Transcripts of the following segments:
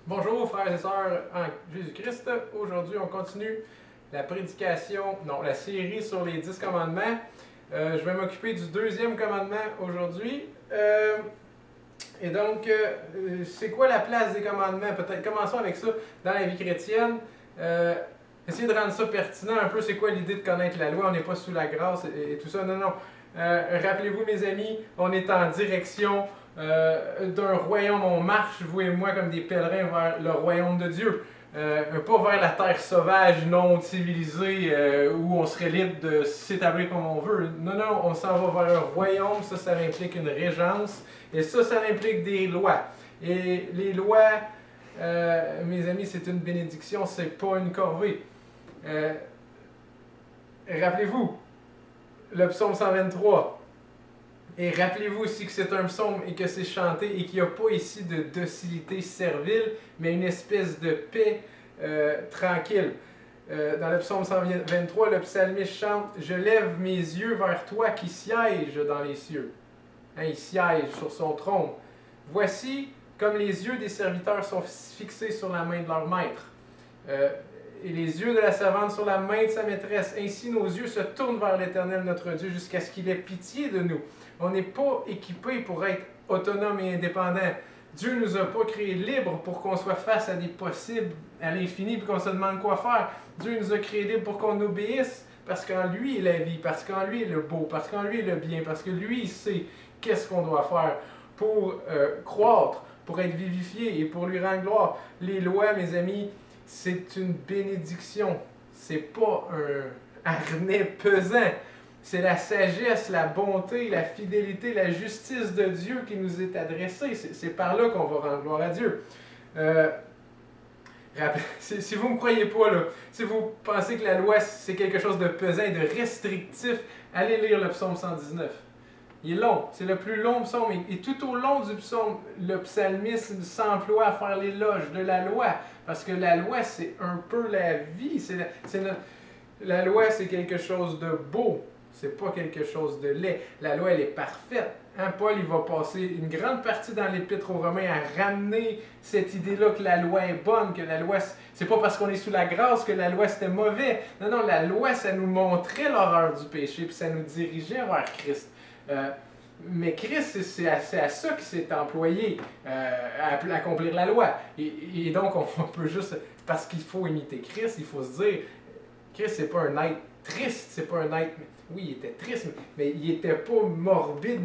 Bonjour frères et sœurs en Jésus-Christ. Aujourd'hui, on continue la prédication, non, la série sur les 10 commandements. Je vais m'occuper du deuxième commandement aujourd'hui. Et donc, c'est quoi la place des commandements? Peut-être commençons avec ça dans la vie chrétienne. Essayer de rendre ça pertinent un peu, c'est quoi l'idée de connaître la loi? On n'est pas sous la grâce et tout ça. Non, non. Rappelez-vous, mes amis, on est en direction d'un royaume. On marche, vous et moi, comme des pèlerins vers le royaume de Dieu. Pas vers la terre sauvage, non civilisée, où on serait libre de s'établir comme on veut. Non, non, on s'en va vers un royaume. Ça implique une régence. Et ça implique des lois. Et les lois, mes amis, c'est une bénédiction, c'est pas une corvée. Rappelez-vous, le psaume 123. Et rappelez-vous aussi que c'est un psaume et que c'est chanté et qu'il n'y a pas ici de docilité servile, mais une espèce de paix tranquille. Dans le psaume 123, le psalmiste chante « Je lève mes yeux vers toi qui siège dans les cieux. » Il siège sur son trône. « Voici comme les yeux des serviteurs sont fixés sur la main de leur maître. Et les yeux de la servante sur la main de sa maîtresse. Ainsi nos yeux se tournent vers l'Éternel notre Dieu jusqu'à ce qu'il ait pitié de nous. » On n'est pas équipé pour être autonome et indépendant. Dieu ne nous a pas créés libres pour qu'on soit face à des possibles à l'infini et qu'on se demande quoi faire. Dieu nous a créés libres pour qu'on obéisse parce qu'en lui est la vie, parce qu'en lui est le beau, parce qu'en lui est le bien, parce que lui il sait qu'est-ce qu'on doit faire pour croître, pour être vivifié et pour lui rendre gloire. Les lois, mes amis, c'est une bénédiction. C'est pas un harnais pesant. C'est la sagesse, la bonté, la fidélité, la justice de Dieu qui nous est adressée. C'est par là qu'on va rendre gloire à Dieu. Si vous ne me croyez pas, là, si vous pensez que la loi c'est quelque chose de pesant et de restrictif, allez lire le psaume 119. Il est long, c'est le plus long psaume. Et tout au long du psaume, le psalmiste s'emploie à faire l'éloge de la loi. Parce que la loi, c'est un peu la vie. La loi, c'est quelque chose de beau. C'est pas quelque chose de laid. La loi, elle est parfaite. Paul, il va passer une grande partie dans l'Épître aux Romains à ramener cette idée-là que la loi est bonne, que la loi, c'est pas parce qu'on est sous la grâce que la loi c'était mauvais. Non, non, la loi, ça nous montrait l'horreur du péché, puis ça nous dirigeait vers Christ. Mais Christ, c'est à ça qu'il s'est employé, à accomplir la loi. Et donc, on peut juste, parce qu'il faut imiter Christ, il faut se dire, Christ, c'est pas un être triste, c'est pas un être. Oui, il était triste, mais il était pas morbide,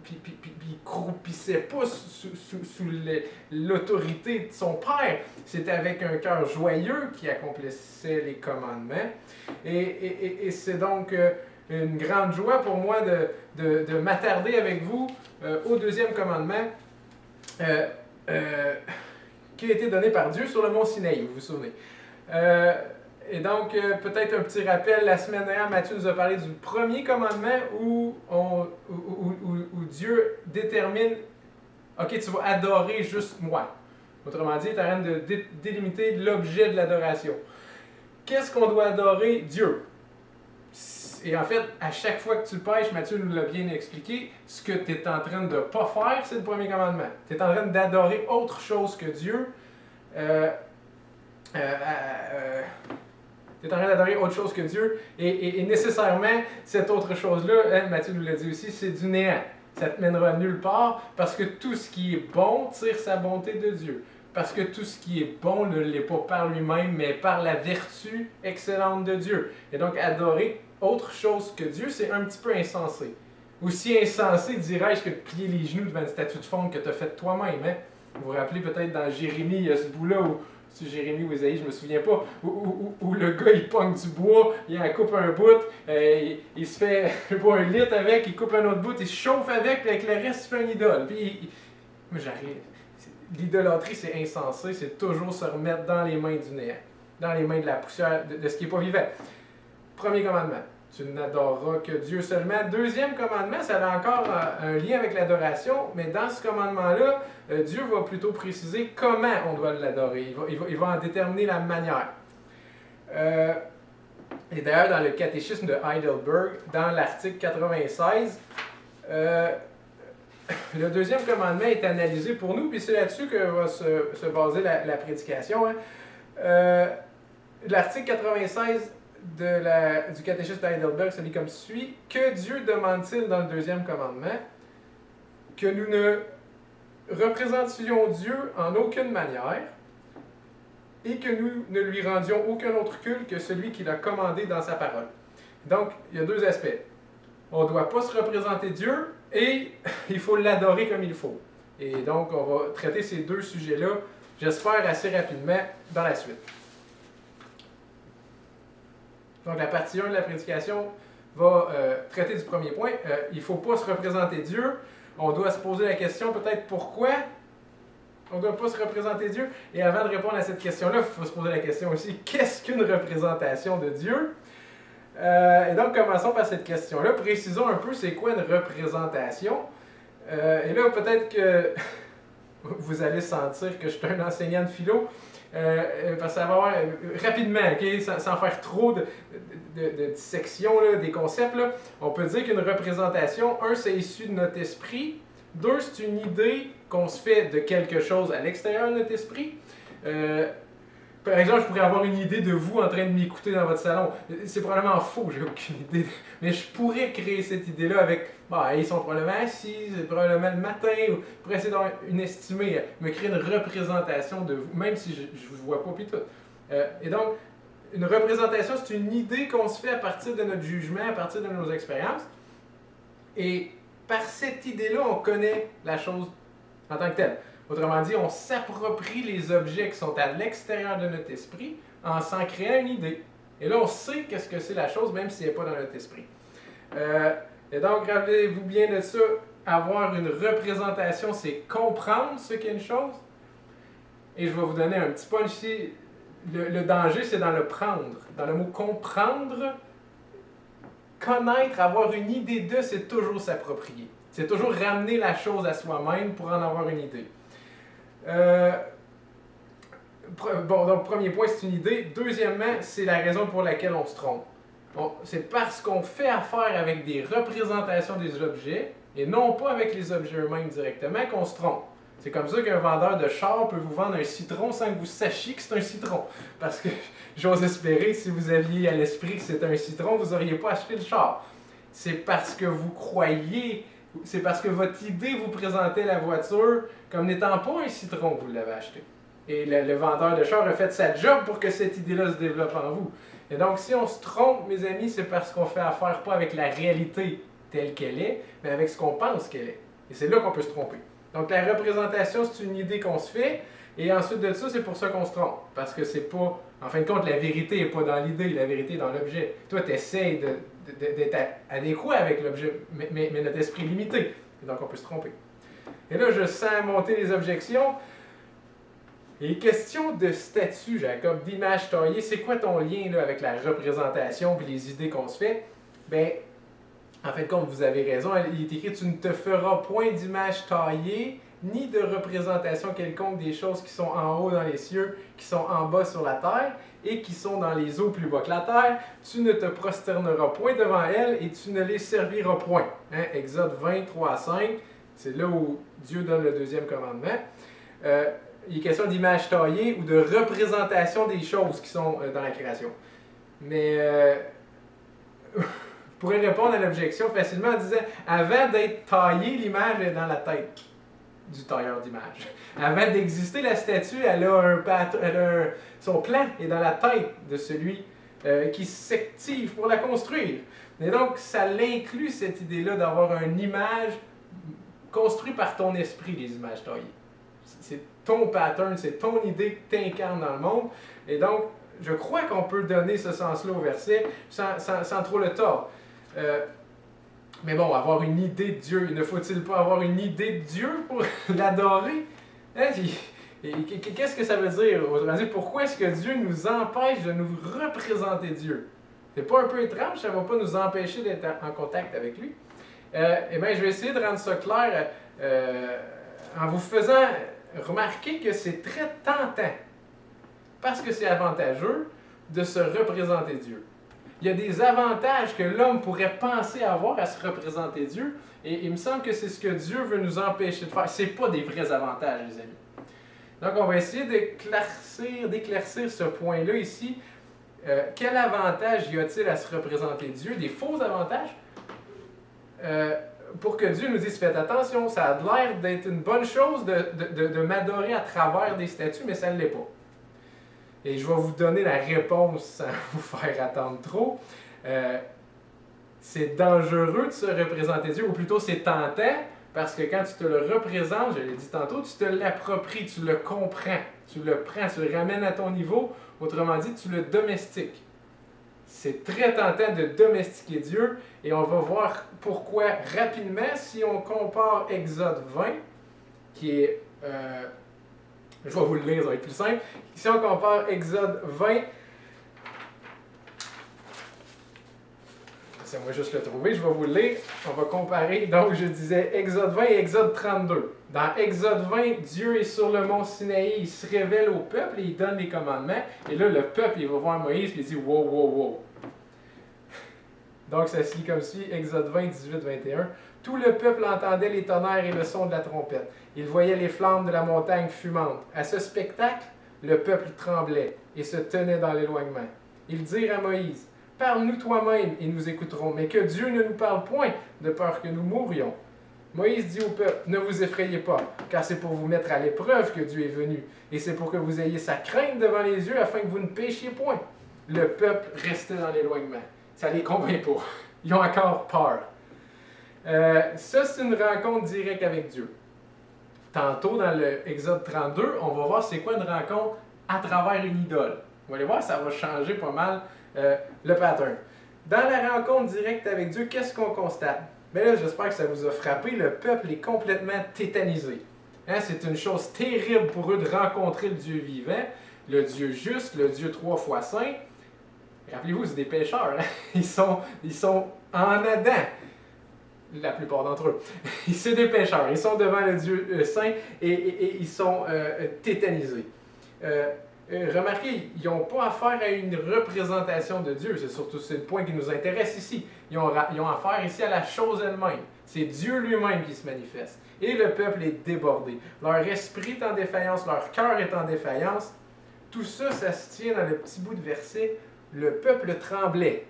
puis il croupissait pas sous l'autorité de son Père. C'était avec un cœur joyeux qu'il accomplissait les commandements. Et c'est donc une grande joie pour moi de m'attarder avec vous au deuxième commandement qui a été donné par Dieu sur le mont Sinaï, vous vous souvenez. Et donc, peut-être un petit rappel, la semaine dernière, Matthieu nous a parlé du premier commandement où Dieu détermine, ok, tu vas adorer juste moi. Autrement dit, il est en train de délimiter l'objet de l'adoration. Qu'est-ce qu'on doit adorer? Dieu. Et en fait, à chaque fois que tu pêches, Matthieu nous l'a bien expliqué, ce que tu es en train de ne pas faire, c'est le premier commandement. Tu es en train d'adorer autre chose que Dieu. Tu es en train d'adorer autre chose que Dieu. Et nécessairement, cette autre chose-là, Matthieu nous l'a dit aussi, c'est du néant. Ça ne te mènera nulle part parce que tout ce qui est bon tire sa bonté de Dieu. Parce que tout ce qui est bon ne l'est pas par lui-même, mais par la vertu excellente de Dieu. Et donc, adorer autre chose que Dieu, c'est un petit peu insensé. Aussi insensé, dirais-je, que de plier les genoux devant une statue de fonte que tu as faite toi-même. Hein? Vous vous rappelez peut-être dans Jérémie, il y a ce bout-là où c'est Jérémie ou Isaïe, je me souviens pas, où le gars il pogne du bois, il en coupe un bout, il se fait pas un litre avec, il coupe un autre bout, il se chauffe avec, puis avec le reste, il fait une idole. Puis moi j'arrive. L'idolâtrie, c'est insensé, c'est toujours se remettre dans les mains du néant, dans les mains de la poussière, de ce qui n'est pas vivant. Premier commandement, tu n'adoreras que Dieu seulement. Deuxième commandement, ça a encore un lien avec l'adoration, mais dans ce commandement-là, Dieu va plutôt préciser comment on doit l'adorer. Il va en déterminer la manière. Et d'ailleurs, dans le catéchisme de Heidelberg, dans l'article 96, le deuxième commandement est analysé pour nous, puis c'est là-dessus que va se baser la prédication. Hein. L'article 96 du catéchisme d'Heidelberg se lit comme suit. Que Dieu demande-t-il dans le deuxième commandement? Que nous ne représentions Dieu en aucune manière et que nous ne lui rendions aucun autre culte que celui qu'il a commandé dans sa parole. Donc, il y a deux aspects. On ne doit pas se représenter Dieu et il faut l'adorer comme il faut. Et donc, on va traiter ces deux sujets-là, j'espère, assez rapidement dans la suite. Donc, la partie 1 de la prédication va traiter du premier point. Il ne faut pas se représenter Dieu. On doit se poser la question peut-être pourquoi on ne doit pas se représenter Dieu. Et avant de répondre à cette question-là, il faut se poser la question aussi, qu'est-ce qu'une représentation de Dieu? Et donc, commençons par cette question-là. Précisons un peu c'est quoi une représentation. Et là, peut-être que vous allez sentir que je suis un enseignant de philo. Parce que ça va avoir rapidement, okay, sans faire trop de dissection là, des concepts, là, on peut dire qu'une représentation, c'est issu de notre esprit. 2, c'est une idée qu'on se fait de quelque chose à l'extérieur de notre esprit. Par exemple, je pourrais avoir une idée de vous en train de m'écouter dans votre salon. C'est probablement faux, j'ai aucune idée. Mais je pourrais créer cette idée-là avec... Bon, ils sont probablement assis, c'est probablement le matin, ou pour essayer d'avoir une estimée, me créer une représentation de vous, même si je ne vous vois pas puis tout. Et donc, une représentation, c'est une idée qu'on se fait à partir de notre jugement, à partir de nos expériences. Et par cette idée-là, on connaît la chose en tant que telle. Autrement dit, on s'approprie les objets qui sont à l'extérieur de notre esprit en s'en créant une idée. Et là, on sait qu'est-ce que c'est la chose, même si elle n'est pas dans notre esprit. Et donc, rappelez-vous bien de ça, avoir une représentation, c'est comprendre ce qu'est une chose. Et je vais vous donner un petit punch ici. Le danger, c'est dans le prendre. Dans le mot comprendre, connaître, avoir une idée de, c'est toujours s'approprier. C'est toujours ramener la chose à soi-même pour en avoir une idée. Bon, donc, premier point, c'est une idée. Deuxièmement, c'est la raison pour laquelle on se trompe. C'est parce qu'on fait affaire avec des représentations des objets, et non pas avec les objets eux-mêmes directement, qu'on se trompe. C'est comme ça qu'un vendeur de char peut vous vendre un citron sans que vous sachiez que c'est un citron. Parce que j'ose espérer, si vous aviez à l'esprit que c'était un citron, vous n'auriez pas acheté le char. C'est parce que vous croyez, c'est parce que votre idée vous présentait la voiture comme n'étant pas un citron que vous l'avez acheté. Et le vendeur de char a fait sa job pour que cette idée-là se développe en vous. Et donc, si on se trompe, mes amis, c'est parce qu'on fait affaire pas avec la réalité telle qu'elle est, mais avec ce qu'on pense qu'elle est. Et c'est là qu'on peut se tromper. Donc, la représentation, c'est une idée qu'on se fait, et ensuite de ça, c'est pour ça qu'on se trompe. Parce que c'est pas... En fin de compte, la vérité n'est pas dans l'idée, la vérité est dans l'objet. Toi, tu essaies d'être adéquat avec l'objet, mais notre esprit est limité. Et donc, on peut se tromper. Et là, je sens monter les objections. Et question de statut, Jacob, d'image taillée, c'est quoi ton lien là, avec la représentation et les idées qu'on se fait? Bien, en fin de compte, vous avez raison, il est écrit « Tu ne te feras point d'image taillée, ni de représentation quelconque des choses qui sont en haut dans les cieux, qui sont en bas sur la terre, et qui sont dans les eaux plus bas que la terre. Tu ne te prosterneras point devant elles, et tu ne les serviras point. Hein? Exode 23, 5, c'est là où Dieu donne le deuxième commandement. Il est question d'image taillée ou de représentation des choses qui sont dans la création. Mais je pourrais répondre à l'objection facilement en disant avant d'être taillée, l'image est dans la tête du tailleur d'image. Avant d'exister, la statue, elle a son plan est dans la tête de celui qui s'active pour la construire. Et donc, ça l'inclut cette idée-là d'avoir une image construite par ton esprit, les images taillées. C'est ton pattern, c'est ton idée que tu incarnes dans le monde. Et donc, je crois qu'on peut donner ce sens-là au verset sans trop le tordre. Mais bon, avoir une idée de Dieu, ne faut-il pas avoir une idée de Dieu pour l'adorer? Hein? Qu'est-ce que ça veut dire? Pourquoi est-ce que Dieu nous empêche de nous représenter Dieu? C'est pas un peu étrange? Ça ne va pas nous empêcher d'être en contact avec lui? Eh bien, je vais essayer de rendre ça clair en vous faisant remarquer que c'est très tentant, parce que c'est avantageux, de se représenter Dieu. Il y a des avantages que l'homme pourrait penser avoir à se représenter Dieu, et il me semble que c'est ce que Dieu veut nous empêcher de faire. Ce n'est pas des vrais avantages, les amis. Donc, on va essayer d'éclaircir ce point-là ici. Quel avantage y a-t-il à se représenter Dieu? Des faux avantages? Pour que Dieu nous dise, faites attention, ça a l'air d'être une bonne chose de m'adorer à travers des statues, mais ça ne l'est pas. Et je vais vous donner la réponse sans vous faire attendre trop. C'est dangereux de se représenter Dieu, ou plutôt c'est tentant, parce que quand tu te le représentes, je l'ai dit tantôt, tu te l'appropries, tu le comprends, tu le prends, tu le ramènes à ton niveau, autrement dit, tu le domestiques. C'est très tentant de domestiquer Dieu, et on va voir pourquoi rapidement si on compare Exode 20, qui est... je vais vous le lire, ça va être plus simple. Si on compare Exode 20, laissez-moi juste le trouver, je vais vous le lire. On va comparer, donc je disais Exode 20 et Exode 32. Dans Exode 20, Dieu est sur le mont Sinaï, il se révèle au peuple et il donne les commandements. Et là, le peuple, il va voir Moïse et il dit « Wow, wow, wow ». Donc ça se lit comme suit, Exode 20, 18, 21. « Tout le peuple entendait les tonnerres et le son de la trompette. Il voyait les flammes de la montagne fumante. À ce spectacle, le peuple tremblait et se tenait dans l'éloignement. Ils dirent à Moïse, « Parle-nous toi-même et nous écouterons, mais que Dieu ne nous parle point, de peur que nous mourions. » Moïse dit au peuple, « Ne vous effrayez pas, car c'est pour vous mettre à l'épreuve que Dieu est venu, et c'est pour que vous ayez sa crainte devant les yeux afin que vous ne péchiez point. » Le peuple restait dans l'éloignement. Ça ne les convainc pas. Ils ont encore peur. Ça, c'est une rencontre directe avec Dieu. Tantôt, dans l'Exode 32, on va voir c'est quoi une rencontre à travers une idole. Vous allez voir, ça va changer pas mal le pattern. Dans la rencontre directe avec Dieu, qu'est-ce qu'on constate? Bien là, j'espère que ça vous a frappé. Le peuple est complètement tétanisé. Hein, c'est une chose terrible pour eux de rencontrer le Dieu vivant, le Dieu juste, le Dieu 3 fois saint. Rappelez-vous, c'est des pécheurs. Hein? Ils sont en Adam. La plupart d'entre eux. C'est des pécheurs. Ils sont devant le Dieu saint et ils sont tétanisés. Remarquez, ils n'ont pas affaire à une représentation de Dieu. C'est le point qui nous intéresse ici. Ils ont affaire ici à la chose elle-même. C'est Dieu lui-même qui se manifeste. Et le peuple est débordé. Leur esprit est en défaillance, leur cœur est en défaillance. Tout ça, ça se tient dans le petit bout de verset. Le peuple tremblait.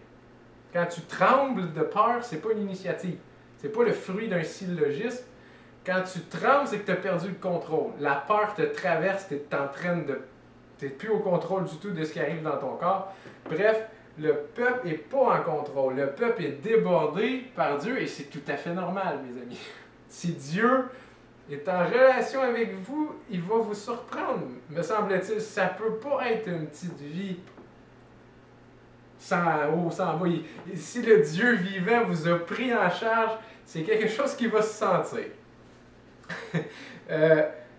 Quand tu trembles de peur, c'est pas une initiative. C'est pas le fruit d'un syllogisme. Quand tu trembles, c'est que tu as perdu le contrôle. La peur te traverse, tu n'es plus au contrôle du tout de ce qui arrive dans ton corps. Bref, le peuple n'est pas en contrôle. Le peuple est débordé par Dieu et c'est tout à fait normal, mes amis. Si Dieu est en relation avec vous, il va vous surprendre, me semble-t-il. Ça ne peut pas être une petite vie sans haut, sans bas. Si le Dieu vivant vous a pris en charge, c'est quelque chose qui va se sentir.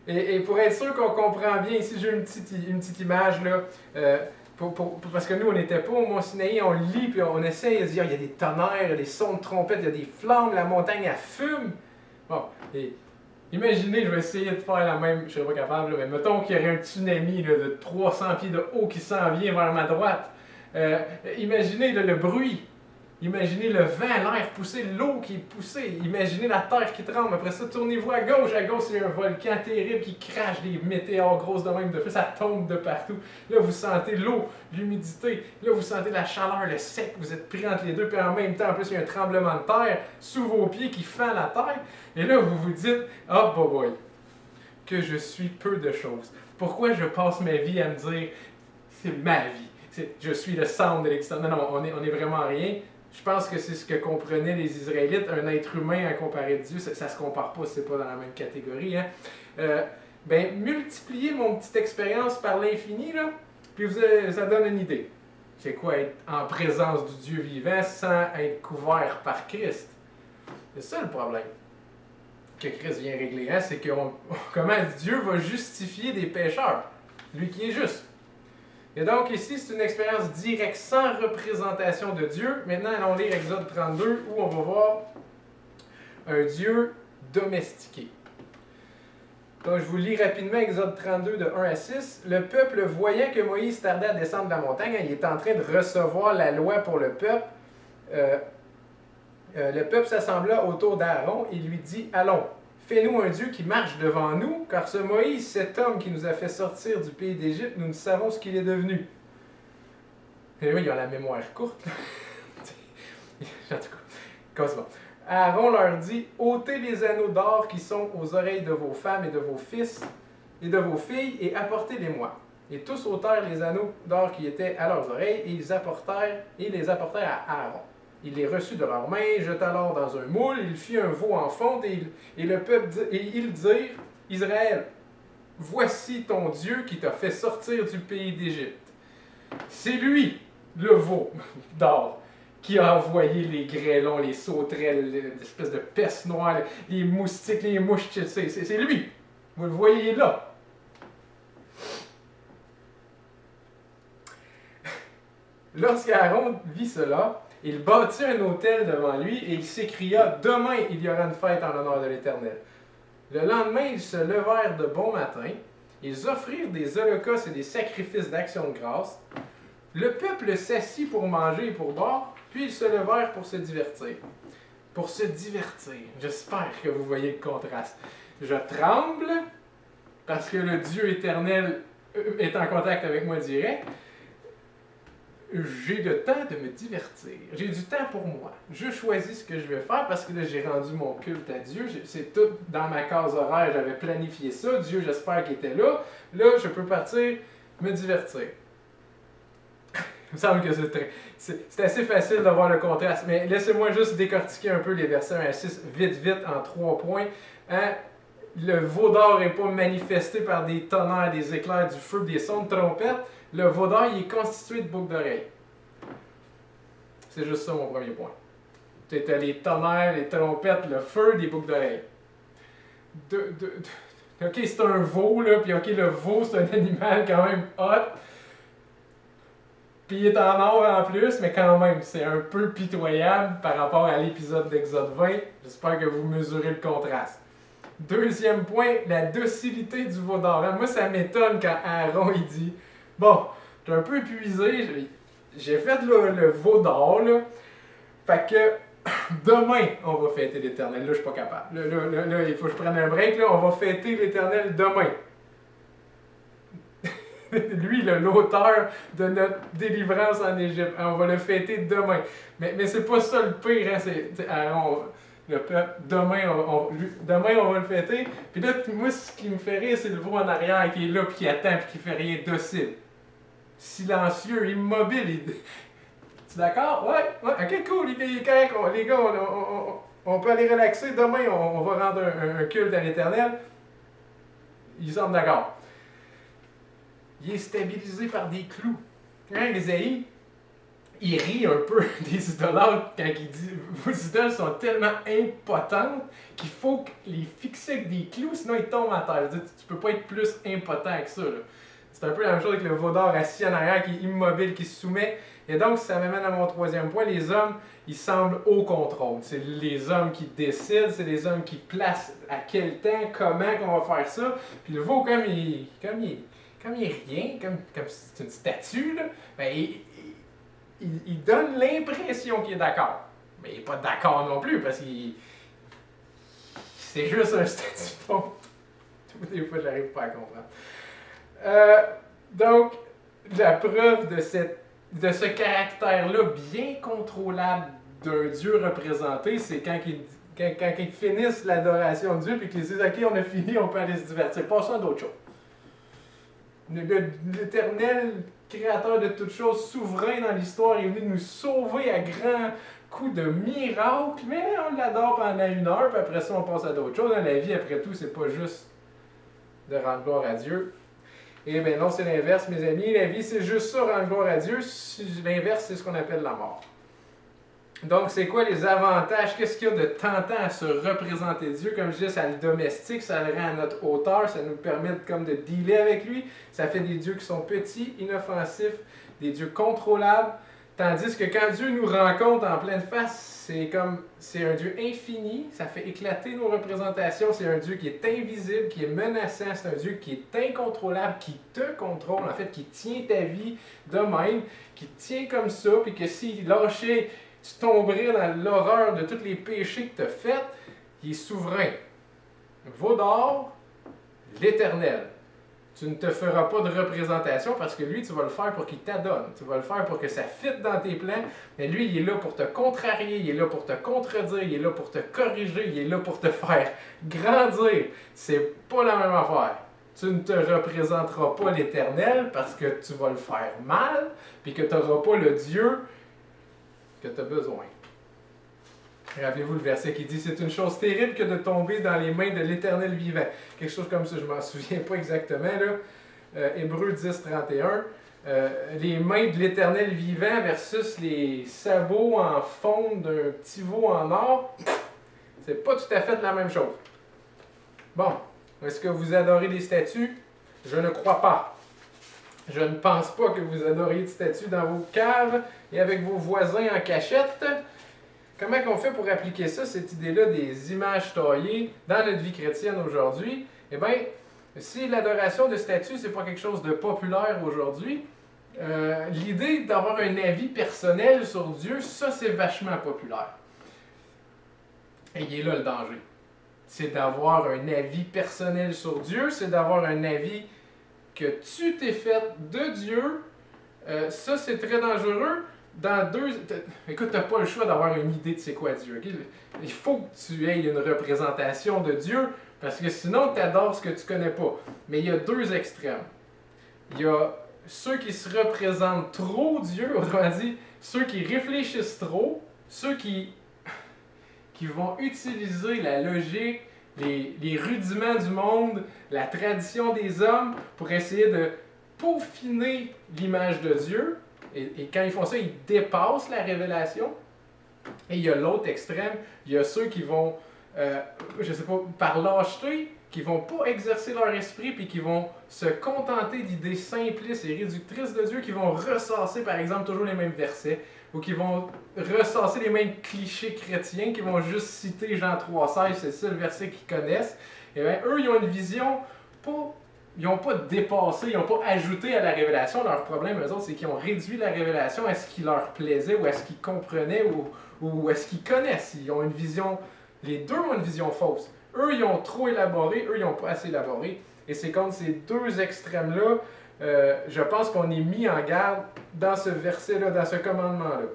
Et pour être sûr qu'on comprend bien, ici j'ai une petite image là, parce que nous on n'était pas au Mont Sinaï, on lit puis on essaie de dire il y a des tonnerres, il y a des sons de trompette, il y a des flammes, la montagne elle fume. Bon, et imaginez, je vais essayer de faire la même, je ne serais pas capable, là, mais mettons qu'il y aurait un tsunami là, de 300 pieds de haut qui s'en vient vers ma droite. Imaginez le bruit, imaginez le vent, l'air poussé, l'eau qui est poussée, imaginez la terre qui tremble. Après ça, tournez-vous à gauche, il y a un volcan terrible qui crache des météores grosses de même, de fait, ça tombe de partout. Là, vous sentez l'eau, l'humidité, là, vous sentez la chaleur, le sec, vous êtes pris entre les deux, puis en même temps, en plus, il y a un tremblement de terre sous vos pieds qui fend la terre, et là, vous vous dites, oh boy, que je suis peu de choses. Pourquoi je passe ma vie à me dire, c'est ma vie? Je suis le centre de l'existence. Non, on est vraiment rien. Je pense que c'est ce que comprenaient les Israélites. Un être humain à comparer de Dieu, ça ne se compare pas, c'est pas dans la même catégorie. Hein? Multipliez mon petite expérience par l'infini, là, puis ça donne une idée. C'est quoi être en présence du Dieu vivant sans être couvert par Christ? C'est ça le problème que Christ vient régler. Hein? C'est comment Dieu va justifier des pécheurs, lui qui est juste. Et donc ici, c'est une expérience directe, sans représentation de Dieu. Maintenant, allons lire Exode 32, où on va voir un Dieu domestiqué. Donc, je vous lis rapidement Exode 32 de 1 à 6. Le peuple, voyant que Moïse tardait à descendre de la montagne, il est en train de recevoir la loi pour le peuple. Le peuple s'assembla autour d'Aaron et lui dit, allons, fais-nous un Dieu qui marche devant nous, car ce Moïse, cet homme qui nous a fait sortir du pays d'Égypte, nous ne savons ce qu'il est devenu. Et oui, ils ont la mémoire courte. En tout cas, continuons. Aaron leur dit, ôtez les anneaux d'or qui sont aux oreilles de vos femmes et de vos fils et de vos filles, et apportez-les-moi. Et tous ôtèrent les anneaux d'or qui étaient à leurs oreilles, et ils les apportèrent à Aaron. Il les reçut de leurs mains, jeta l'or dans un moule, il fit un veau en fonte, et le peuple et ils dirent, Israël, voici ton Dieu qui t'a fait sortir du pays d'Égypte. C'est lui, le veau d'or, qui a envoyé les grêlons, les sauterelles, l'espèce de peste noire, les moustiques, les mouches, c'est lui. Vous le voyez là. Lorsqu'Aaron vit cela, il bâtit un autel devant lui et il s'écria, « Demain, il y aura une fête en l'honneur de l'Éternel. » Le lendemain, ils se levèrent de bon matin, ils offrirent des holocaustes et des sacrifices d'action de grâce. Le peuple s'assit pour manger et pour boire, puis ils se levèrent pour se divertir. Pour se divertir. J'espère que vous voyez le contraste. Je tremble parce que le Dieu éternel est en contact avec moi direct. J'ai le temps de me divertir. J'ai du temps pour moi. Je choisis ce que je vais faire parce que là, j'ai rendu mon culte à Dieu. C'est tout dans ma case horaire. J'avais planifié ça. Dieu, j'espère qu'il était là. Là, je peux partir me divertir. Il me semble que c'est assez facile de voir le contraste. Mais laissez-moi juste décortiquer un peu les versets 1 à 6 vite, en 3 points. Hein? Le veau d'or n'est pas manifesté par des tonnerres, des éclairs, du feu, des sons de trompette. Le veau d'or, il est constitué de boucles d'oreilles. C'est juste ça mon premier point. Tu as les tonnerres, les trompettes, le feu, des boucles d'oreilles. Ok, c'est un veau, là, puis ok, le veau, c'est un animal quand même hot. Puis il est en or en plus, mais quand même, c'est un peu pitoyable par rapport à l'épisode d'Exode 20. J'espère que vous mesurez le contraste. Deuxième point, la docilité du veau d'or. Moi, ça m'étonne quand Aaron il dit, bon, je suis un peu épuisé, j'ai fait le veau d'or, là. Fait que demain, on va fêter l'Éternel. Là, je suis pas capable. Là, il faut que je prenne un break. Là, on va fêter l'Éternel demain. Lui, l'auteur de notre délivrance en Égypte. On va le fêter demain. Mais c'est pas ça le pire. Hein? Le peuple, demain, on va le fêter. Puis là, moi, ce qui me fait rire, c'est le veau en arrière qui est là, puis qui attend, puis qui fait rien, docile. Silencieux, immobile. Tu es d'accord? Ouais, ok, cool, il est correct. Les gars, on peut aller relaxer. Demain, on va rendre un culte à l'Éternel. Ils sont d'accord. Il est stabilisé par des clous. Hein, Ésaïe, il rit un peu des idolâtres quand il dit « Vos idoles sont tellement impotentes qu'il faut les fixer avec des clous, sinon ils tombent à terre. » Tu peux pas être plus impotent que ça. C'est un peu la même chose avec le veau d'or assis en arrière qui est immobile, qui se soumet. Et donc, ça m'amène à mon troisième point. Les hommes, ils semblent au contrôle. C'est les hommes qui décident, c'est les hommes qui placent à quel temps, comment qu'on va faire ça. Puis le veau, comme il est rien, comme c'est une statue, là, ben, il donne l'impression qu'il est d'accord. Mais il n'est pas d'accord non plus, parce qu'il c'est juste un statut. Donc, des fois, je n'arrive pas à comprendre. Donc, la preuve de ce caractère-là bien contrôlable d'un Dieu représenté, c'est quand ils finissent l'adoration de Dieu et qu'ils disent « Ok, on a fini, on peut aller se divertir. Passons à d'autres choses. » L'Éternel, créateur de toutes choses, souverain dans l'histoire, est venu nous sauver à grands coups de miracles, mais on l'adore pendant 1 heure, puis après ça, on passe à d'autres choses. Dans la vie, après tout, c'est pas juste de rendre gloire à Dieu. Eh bien non, c'est l'inverse, mes amis. La vie, c'est juste ça, rendre gloire à Dieu. L'inverse, c'est ce qu'on appelle la mort. Donc, c'est quoi les avantages? Qu'est-ce qu'il y a de tentant à se représenter Dieu? Comme je disais, ça le domestique, ça le rend à notre hauteur, ça nous permet de dealer avec lui. Ça fait des dieux qui sont petits, inoffensifs, des dieux contrôlables, Tandis que quand Dieu nous rencontre en pleine face, c'est un Dieu infini, ça fait éclater nos représentations, c'est un Dieu qui est invisible, qui est menaçant, c'est un Dieu qui est incontrôlable, qui te contrôle, en fait, qui tient ta vie de même, qui te tient comme ça, puis que s'il lâchait, tu tomberais dans l'horreur de tous les péchés que tu as faits, il est souverain. Vaudor, l'Éternel. Tu ne te feras pas de représentation parce que lui, tu vas le faire pour qu'il t'adonne. Tu vas le faire pour que ça fitte dans tes plans. Mais lui, il est là pour te contrarier, il est là pour te contredire, il est là pour te corriger, il est là pour te faire grandir. C'est pas la même affaire. Tu ne te représenteras pas l'Éternel parce que tu vas le faire mal, puis que tu n'auras pas le Dieu que tu as besoin. Rappelez-vous le verset qui dit « C'est une chose terrible que de tomber dans les mains de l'Éternel vivant. » Quelque chose comme ça, je ne m'en souviens pas exactement. Hébreux 10, 31. Les mains de l'Éternel vivant versus les sabots en fonte d'un petit veau en or. C'est pas tout à fait la même chose. Bon, est-ce que vous adorez les statues? Je ne crois pas. Je ne pense pas que vous adoriez des statues dans vos caves et avec vos voisins en cachette. Comment on fait pour appliquer ça, cette idée-là des images taillées dans notre vie chrétienne aujourd'hui? Eh bien, si l'adoration de statues, c'est pas quelque chose de populaire aujourd'hui, l'idée d'avoir un avis personnel sur Dieu, ça c'est vachement populaire. Et il est là le danger. C'est d'avoir un avis personnel sur Dieu, c'est d'avoir un avis que tu t'es fait de Dieu. Ça c'est très dangereux. Écoute, tu n'as pas le choix d'avoir une idée de c'est quoi Dieu. Okay? Il faut que tu aies une représentation de Dieu, parce que sinon tu adores ce que tu connais pas. Mais il y a deux extrêmes. Il y a ceux qui se représentent trop Dieu, autrement dit, ceux qui réfléchissent trop, ceux qui vont utiliser la logique, les rudiments du monde, la tradition des hommes pour essayer de peaufiner l'image de Dieu. Et quand ils font ça, ils dépassent la révélation. Et il y a l'autre extrême, il y a ceux qui vont, je sais pas, par lâcheté, qui vont pas exercer leur esprit, puis qui vont se contenter d'idées simplistes et réductrices de Dieu, qui vont ressasser, par exemple, toujours les mêmes versets, ou qui vont ressasser les mêmes clichés chrétiens, qui vont juste citer Jean 3,16, c'est le seul verset qu'ils connaissent. Et bien, eux, ils ont une vision pas... Ils n'ont pas dépassé, ils n'ont pas ajouté à la révélation. Leur problème, eux autres, c'est qu'ils ont réduit la révélation à ce qui leur plaisait ou à ce qu'ils comprenaient ou à ce qu'ils connaissent. Ils ont une vision, les deux ont une vision fausse. Eux, ils ont trop élaboré, eux, ils n'ont pas assez élaboré. Et c'est contre ces deux extrêmes-là, je pense qu'on est mis en garde dans ce verset-là, dans ce commandement-là.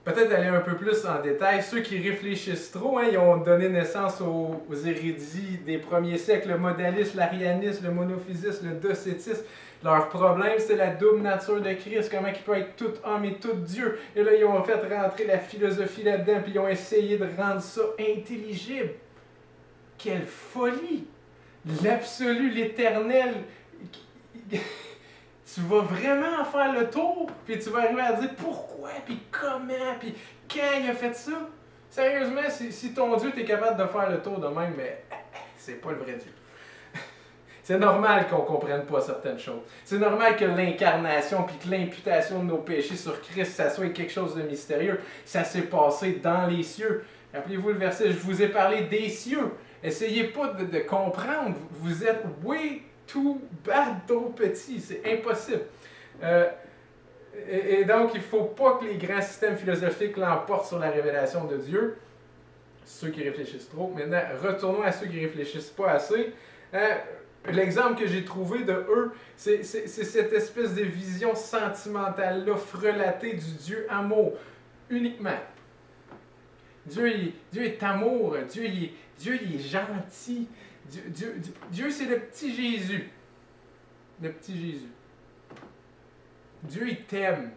Peut-être aller un peu plus en détail. Ceux qui réfléchissent trop, ils ont donné naissance aux hérésies des premiers siècles, le modalisme, l'arianisme, le monophysisme, le docétisme. Leur problème, c'est la double nature de Christ, comment il peut être tout homme et tout Dieu. Et là, ils ont fait rentrer la philosophie là-dedans, puis ils ont essayé de rendre ça intelligible. Quelle folie! L'absolu, l'éternel... Tu vas vraiment faire le tour, puis tu vas arriver à dire pourquoi, puis comment, puis quand il a fait ça. Sérieusement, si ton Dieu, t'es capable de faire le tour de même, mais c'est pas le vrai Dieu. C'est normal qu'on comprenne pas certaines choses. C'est normal que l'incarnation, puis que l'imputation de nos péchés sur Christ, ça soit quelque chose de mystérieux. Ça s'est passé dans les cieux. Rappelez-vous le verset, je vous ai parlé des cieux. Essayez pas de comprendre, vous êtes tout bad, trop petit, c'est impossible. Et donc, il ne faut pas que les grands systèmes philosophiques l'emportent sur la révélation de Dieu. Ceux qui réfléchissent trop. Maintenant, retournons à ceux qui ne réfléchissent pas assez. L'exemple que j'ai trouvé de eux, c'est cette espèce de vision sentimentale-là, frelatée du Dieu amour, uniquement. Dieu est amour, Dieu il est gentil. Dieu, c'est le petit Jésus. Le petit Jésus. Dieu, il t'aime.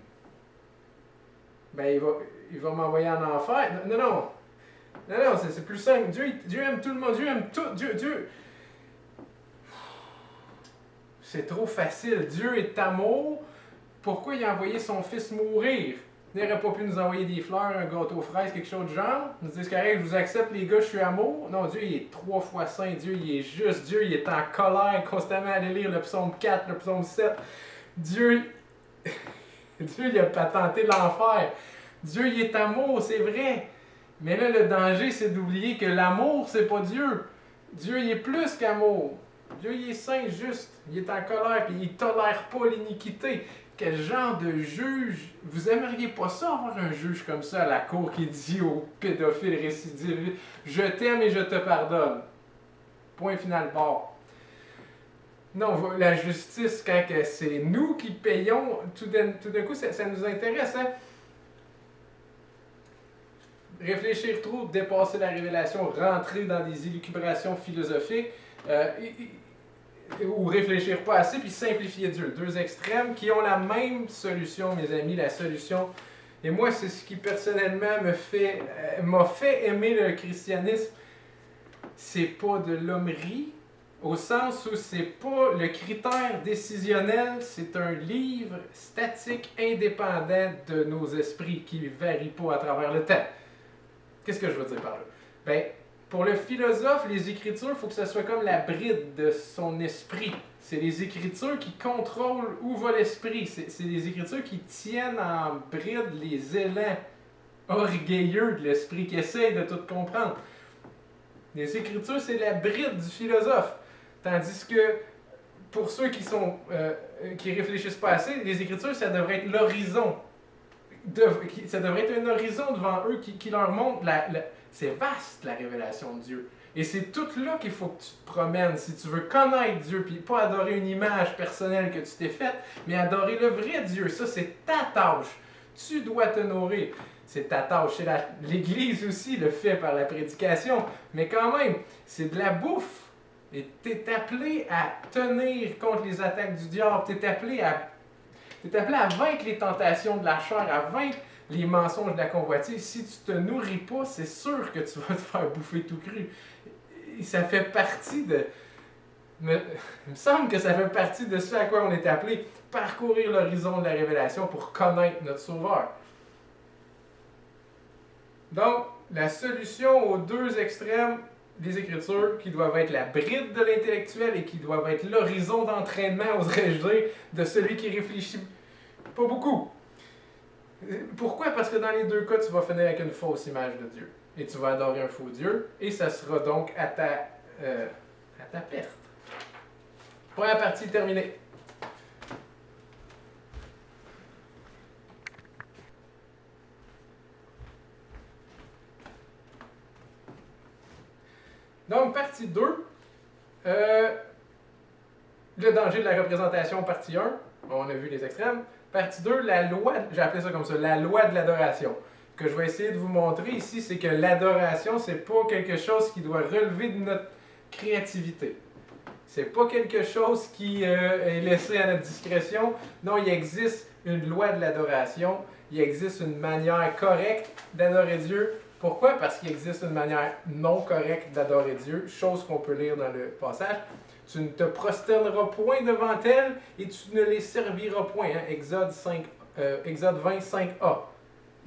Ben, il va m'envoyer en enfer. Non, c'est plus simple. Dieu aime tout le monde. Dieu aime tout. Dieu. C'est trop facile. Dieu est amour. Pourquoi il a envoyé son fils mourir? Il n'aurait pas pu nous envoyer des fleurs, un gâteau aux fraises, quelque chose de genre. Nous dit, c'est correct, je vous accepte les gars, je suis amour. Non, Dieu, il est 3 fois saint. Dieu, il est juste. Dieu, il est en colère constamment. Allez lire le psaume 4, le psaume 7. Dieu, Dieu, il a patenté l'enfer. Dieu, il est amour, c'est vrai. Mais là, le danger, c'est d'oublier que l'amour, c'est pas Dieu. Dieu, il est plus qu'amour. Dieu, il est saint, juste. Il est en colère, puis il tolère pas l'iniquité. Quel genre de juge? Vous aimeriez pas ça, avoir un juge comme ça à la cour qui dit aux pédophiles récidivistes, je t'aime et je te pardonne. Point final, barre. Non, la justice, quand c'est nous qui payons, tout d'un coup, ça nous intéresse. Hein? Réfléchir trop, dépasser la révélation, rentrer dans des élucubrations philosophiques, ou réfléchir pas assez, puis simplifier Dieu. Deux extrêmes qui ont la même solution, mes amis, la solution. Et moi, c'est ce qui personnellement m'a fait aimer le christianisme. C'est pas de l'hommerie, au sens où c'est pas le critère décisionnel, c'est un livre statique, indépendant de nos esprits, qui ne varie pas à travers le temps. Qu'est-ce que je veux dire par là? Ben, pour le philosophe, les Écritures, il faut que ce soit comme la bride de son esprit. C'est les Écritures qui contrôlent où va l'esprit. C'est les Écritures qui tiennent en bride les élans orgueilleux de l'esprit, qui essayent de tout comprendre. Les Écritures, c'est la bride du philosophe. Tandis que pour ceux qui réfléchissent pas assez, les Écritures, ça devrait être l'horizon. Ça devrait être un horizon devant eux qui leur montre c'est vaste la révélation de Dieu. Et c'est tout là qu'il faut que tu te promènes si tu veux connaître Dieu, puis pas adorer une image personnelle que tu t'es faite, mais adorer le vrai Dieu. Ça, c'est ta tâche. Tu dois te nourrir. C'est ta tâche. L'Église aussi le fait par la prédication, mais quand même, c'est de la bouffe. Et tu es appelé à tenir contre les attaques du diable. Tu es appelé à vaincre les tentations de la chair, à vaincre les mensonges de la convoitise. Si tu te nourris pas, c'est sûr que tu vas te faire bouffer tout cru. Et ça fait partie de... Il me semble que ça fait partie de ce à quoi on est appelé, parcourir l'horizon de la révélation pour connaître notre Sauveur. Donc, la solution aux deux extrêmes des Écritures, qui doivent être la bride de l'intellectuel et qui doivent être l'horizon d'entraînement, oserais-je dire, de celui qui réfléchit pas beaucoup. Pourquoi? Parce que dans les deux cas, tu vas finir avec une fausse image de Dieu. Et tu vas adorer un faux Dieu, et ça sera donc à ta perte. Première partie terminée. Donc, partie 2, le danger de la représentation, partie 1, on a vu les extrêmes. Partie 2, la loi, j'ai appelé ça comme ça, la loi de l'adoration. Ce que je vais essayer de vous montrer ici, c'est que l'adoration, c'est pas quelque chose qui doit relever de notre créativité. C'est pas quelque chose qui est laissé à notre discrétion. Non, il existe une loi de l'adoration. Il existe une manière correcte d'adorer Dieu. Pourquoi? Parce qu'il existe une manière non correcte d'adorer Dieu, chose qu'on peut lire dans le passage. Tu ne te prosterneras point devant elles et tu ne les serviras point. Hein? Exode 25a.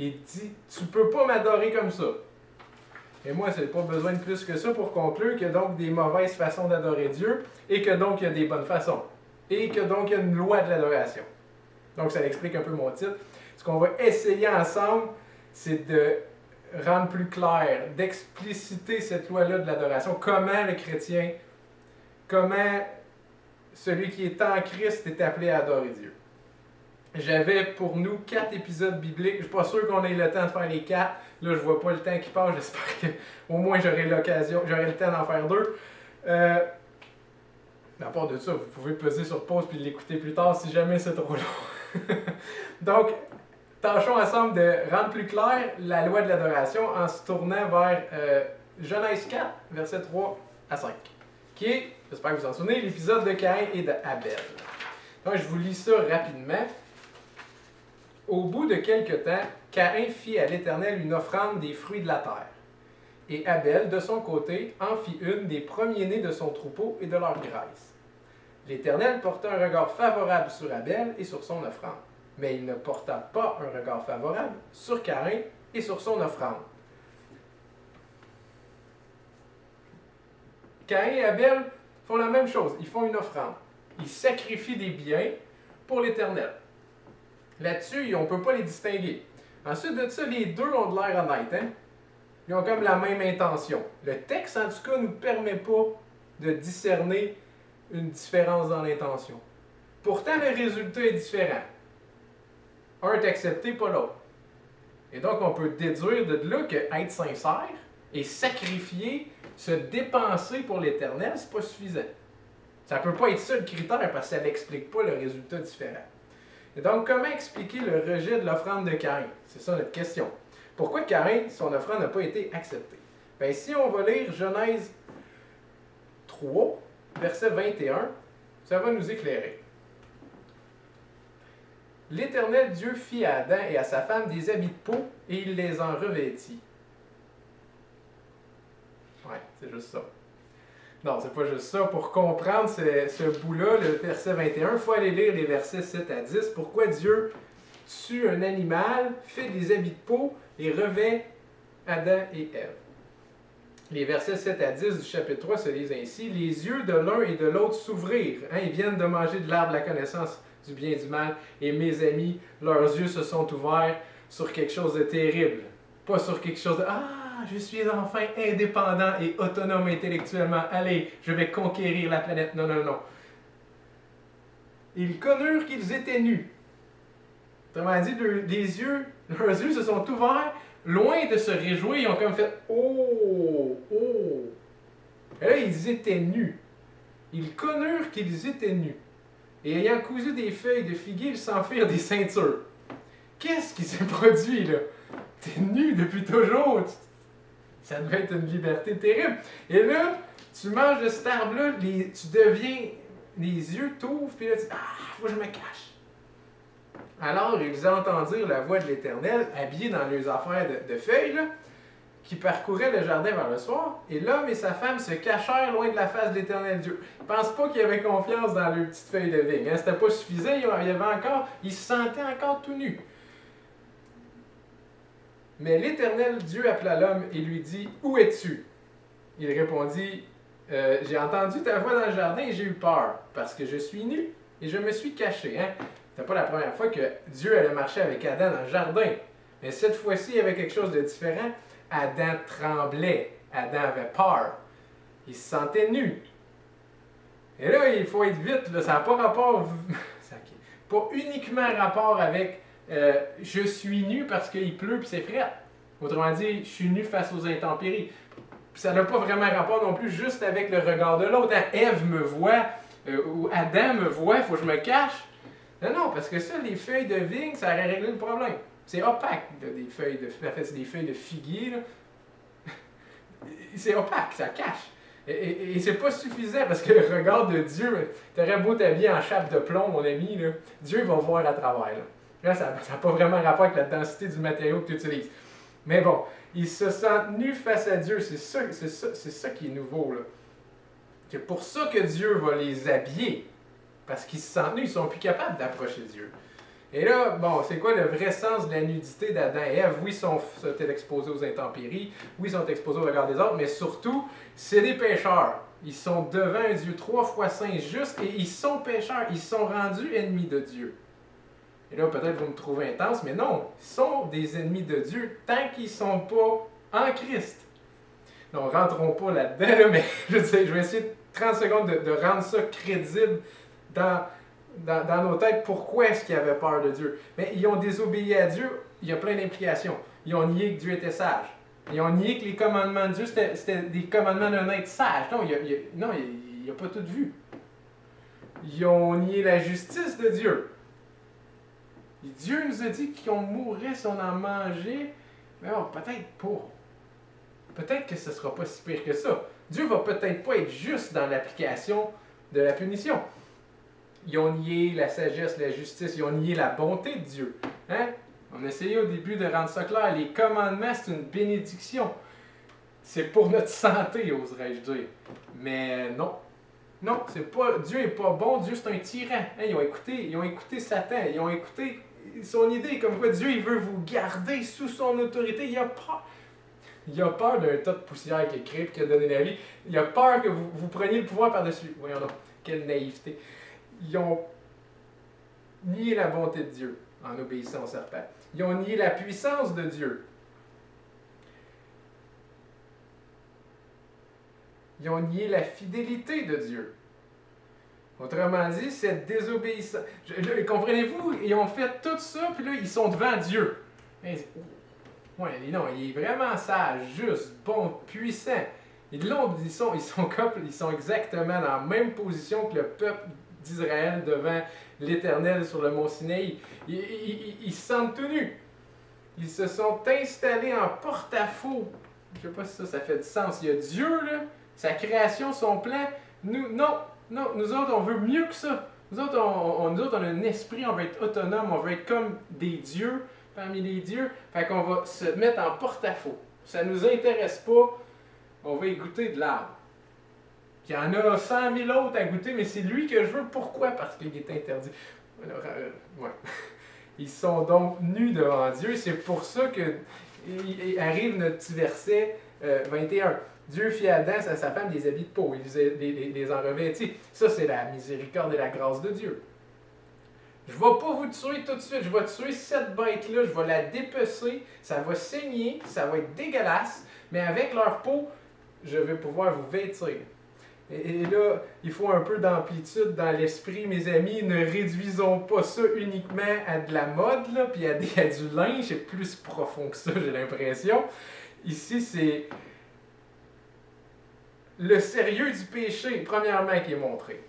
Il dit, tu ne peux pas m'adorer comme ça. Et moi, je n'ai pas besoin de plus que ça pour conclure qu'il y a donc des mauvaises façons d'adorer Dieu et que donc il y a des bonnes façons. Et que donc il y a une loi de l'adoration. Donc ça explique un peu mon titre. Ce qu'on va essayer ensemble, c'est de rendre plus clair, d'expliciter cette loi-là de l'adoration. Comment le chrétien, comment celui qui est en Christ est appelé à adorer Dieu. J'avais pour nous 4 épisodes bibliques. Je ne suis pas sûr qu'on ait le temps de faire les 4. Là, je ne vois pas le temps qui passe. J'espère qu'au moins j'aurai l'occasion, j'aurai le temps d'en faire 2. À part de ça, vous pouvez peser sur pause puis l'écouter plus tard si jamais c'est trop long. Donc, tâchons ensemble de rendre plus clair la loi de l'adoration en se tournant vers Genèse 4, versets 3 à 5, qui est, j'espère que vous en souvenez, l'épisode de Caïn et d'Abel. Donc, je vous lis ça rapidement. Au bout de quelque temps, Caïn fit à l'Éternel une offrande des fruits de la terre. Et Abel, de son côté, en fit une des premiers-nés de son troupeau et de leur graisse. L'Éternel porta un regard favorable sur Abel et sur son offrande, mais il ne porta pas un regard favorable sur Caïn et sur son offrande. Caïn et Abel font la même chose, ils font une offrande. Ils sacrifient des biens pour l'Éternel. Là-dessus, on ne peut pas les distinguer. Ensuite de ça, les deux ont de l'air honnêtes. Hein? Ils ont comme la même intention. Le texte, en tout cas, ne nous permet pas de discerner une différence dans l'intention. Pourtant, le résultat est différent. Un est accepté, pas l'autre. Et donc, on peut déduire de là que être sincère et sacrifier, se dépenser pour l'Éternel, c'est pas suffisant. Ça ne peut pas être ça le critère parce que ça n'explique pas le résultat différent. Et donc, comment expliquer le rejet de l'offrande de Caïn? C'est ça notre question. Pourquoi Caïn, son offrande n'a pas été acceptée? Bien, si on va lire Genèse 3, verset 21, ça va nous éclairer. L'Éternel Dieu fit à Adam et à sa femme des habits de peau et il les en revêtit. Ouais, c'est juste ça. Non, c'est pas juste ça. Pour comprendre ce bout-là, le verset 21, il faut aller lire les versets 7 à 10. Pourquoi Dieu tue un animal, fait des habits de peau et revêt Adam et Ève. Les versets 7 à 10 du chapitre 3 se lisent ainsi. Les yeux de l'un et de l'autre s'ouvrirent. Hein, ils viennent de manger de l'arbre de la connaissance du bien et du mal. Et mes amis, leurs yeux se sont ouverts sur quelque chose de terrible. Pas sur quelque chose de « Ah, je suis enfin indépendant et autonome intellectuellement. Allez, je vais conquérir la planète. » Non, non, non. Ils connurent qu'ils étaient nus. Autrement dit, leurs yeux se sont ouverts. Loin de se réjouir, ils ont comme fait « Oh! Oh! » Et là, ils étaient nus. Ils connurent qu'ils étaient nus. Et ayant cousu des feuilles de figuier, ils s'enfirent des ceintures. Qu'est-ce qui s'est produit, là? T'es nu depuis toujours. Ça devait être une liberté terrible. Et là, tu manges de cet arbre-là, tu deviens... Les yeux t'ouvrent, puis là, tu dis « Ah, faut que je me cache. » Alors, ils entendirent la voix de l'Éternel, habillés dans leurs affaires de feuilles, là, qui parcouraient le jardin vers le soir, et l'homme et sa femme se cachèrent loin de la face de l'Éternel Dieu. Je ne pense pas qu'ils avaient confiance dans leurs petites feuilles de vigne. Hein? C'était pas suffisant, ils se sentaient encore tout nus. Mais l'Éternel Dieu appela l'homme et lui dit « Où es-tu? » Il répondit « J'ai entendu ta voix dans le jardin et j'ai eu peur, parce que je suis nu et je me suis caché. Hein? » C'était pas la première fois que Dieu allait marcher avec Adam dans le jardin. Mais cette fois-ci, il y avait quelque chose de différent. Adam tremblait. Adam avait peur. Il se sentait nu. Et là, il faut être vite. Là, ça n'a pas rapport... pas uniquement rapport avec je suis nu parce qu'il pleut et c'est frais. Autrement dit, je suis nu face aux intempéries. Puis ça n'a pas vraiment rapport non plus juste avec le regard de l'autre. Hein? Ève me voit, ou Adam me voit, il faut que je me cache. Non, non, parce que ça, les feuilles de vigne, ça aurait réglé le problème. C'est opaque, là, des feuilles de... En fait, c'est des feuilles de figuier, là. C'est opaque, ça cache. Et c'est pas suffisant, parce que le regard de Dieu, t'aurais beau t'habiller en chape de plomb, mon ami, là, Dieu va voir à travers. Là, ça n'a pas vraiment rapport avec la densité du matériau que tu utilises. Mais bon, ils se sentent nus face à Dieu, c'est ça qui est nouveau, là. C'est pour ça que Dieu va les habiller. Parce qu'ils se sentent nus, ils ne sont plus capables d'approcher Dieu. Et là, bon, c'est quoi le vrai sens de la nudité d'Adam et Ève? Oui, ils sont exposés aux intempéries, oui, ils sont exposés au regard des autres, mais surtout, c'est des pécheurs. Ils sont devant un Dieu 3 fois saint juste et ils sont pécheurs. Ils sont rendus ennemis de Dieu. Et là, peut-être vous me trouvez intense, mais non, ils sont des ennemis de Dieu tant qu'ils ne sont pas en Christ. Donc, rentrons pas là-dedans, là, mais je vais essayer 30 secondes de rendre ça crédible dans nos têtes. Pourquoi est-ce qu'ils avaient peur de Dieu? Mais ils ont désobéi à Dieu, il y a plein d'implications. Ils ont nié que Dieu était sage. Ils ont nié que les commandements de Dieu, c'était des commandements d'un être sage. Non, il n'a pas tout vu. Ils ont nié la justice de Dieu. Et Dieu nous a dit qu'on mourrait si on en mangeait. Mais bon, peut-être pas. Peut-être que ce ne sera pas si pire que ça. Dieu va peut-être pas être juste dans l'application de la punition. Ils ont nié la sagesse, la justice, ils ont nié la bonté de Dieu. Hein? On a essayé au début de rendre ça clair. Les commandements, c'est une bénédiction. C'est pour notre santé, oserais-je dire. Mais non. Non, c'est pas, Dieu n'est pas bon, Dieu c'est un tyran. Hein? Ils ont écouté Satan, ils ont écouté son idée, comme quoi Dieu il veut vous garder sous son autorité. Il a peur. Il a peur d'un tas de poussière qui est créé et qui a donné la vie. Il a peur que vous preniez le pouvoir par-dessus. Voyons donc, quelle naïveté. Ils ont nié la bonté de Dieu en obéissant au serpent. Ils ont nié la puissance de Dieu. Ils ont nié la fidélité de Dieu. Autrement dit, cette désobéissance. Comprenez-vous, ils ont fait tout ça, puis là, ils sont devant Dieu. Ouais, non, il est vraiment sage, juste, bon, puissant. Ils sont exactement dans la même position que le peuple d'Israël devant l'Éternel sur le mont Sinaï. Ils se sentent tout nus. Ils se sont installés en porte-à-faux. Je ne sais pas si ça fait du sens. Il y a Dieu, là, sa création, son plan. Nous autres, on veut mieux que ça. Nous autres, on a un esprit, on veut être autonome, on veut être comme des dieux parmi les dieux. Fait qu'on va se mettre en porte-à-faux. Ça ne nous intéresse pas. On va y goûter de l'arbre. Il y en a 100 000 autres à goûter, mais c'est lui que je veux. Pourquoi? Parce qu'il est interdit. Alors, ouais. Ils sont donc nus devant Dieu. C'est pour ça que arrive notre petit verset 21. Dieu fit à Adam et à sa femme des habits de peau. Il les en revêtit. Ça, c'est la miséricorde et la grâce de Dieu. Je ne vais pas vous tuer tout de suite. Je vais tuer cette bête-là. Je vais la dépecer. Ça va saigner. Ça va être dégueulasse. Mais avec leur peau, je vais pouvoir vous vêtir. Et là, il faut un peu d'amplitude dans l'esprit, mes amis. Ne réduisons pas ça uniquement à de la mode, là, puis à du linge. C'est plus profond que ça, j'ai l'impression. Ici, c'est le sérieux du péché, premièrement, qui est montré.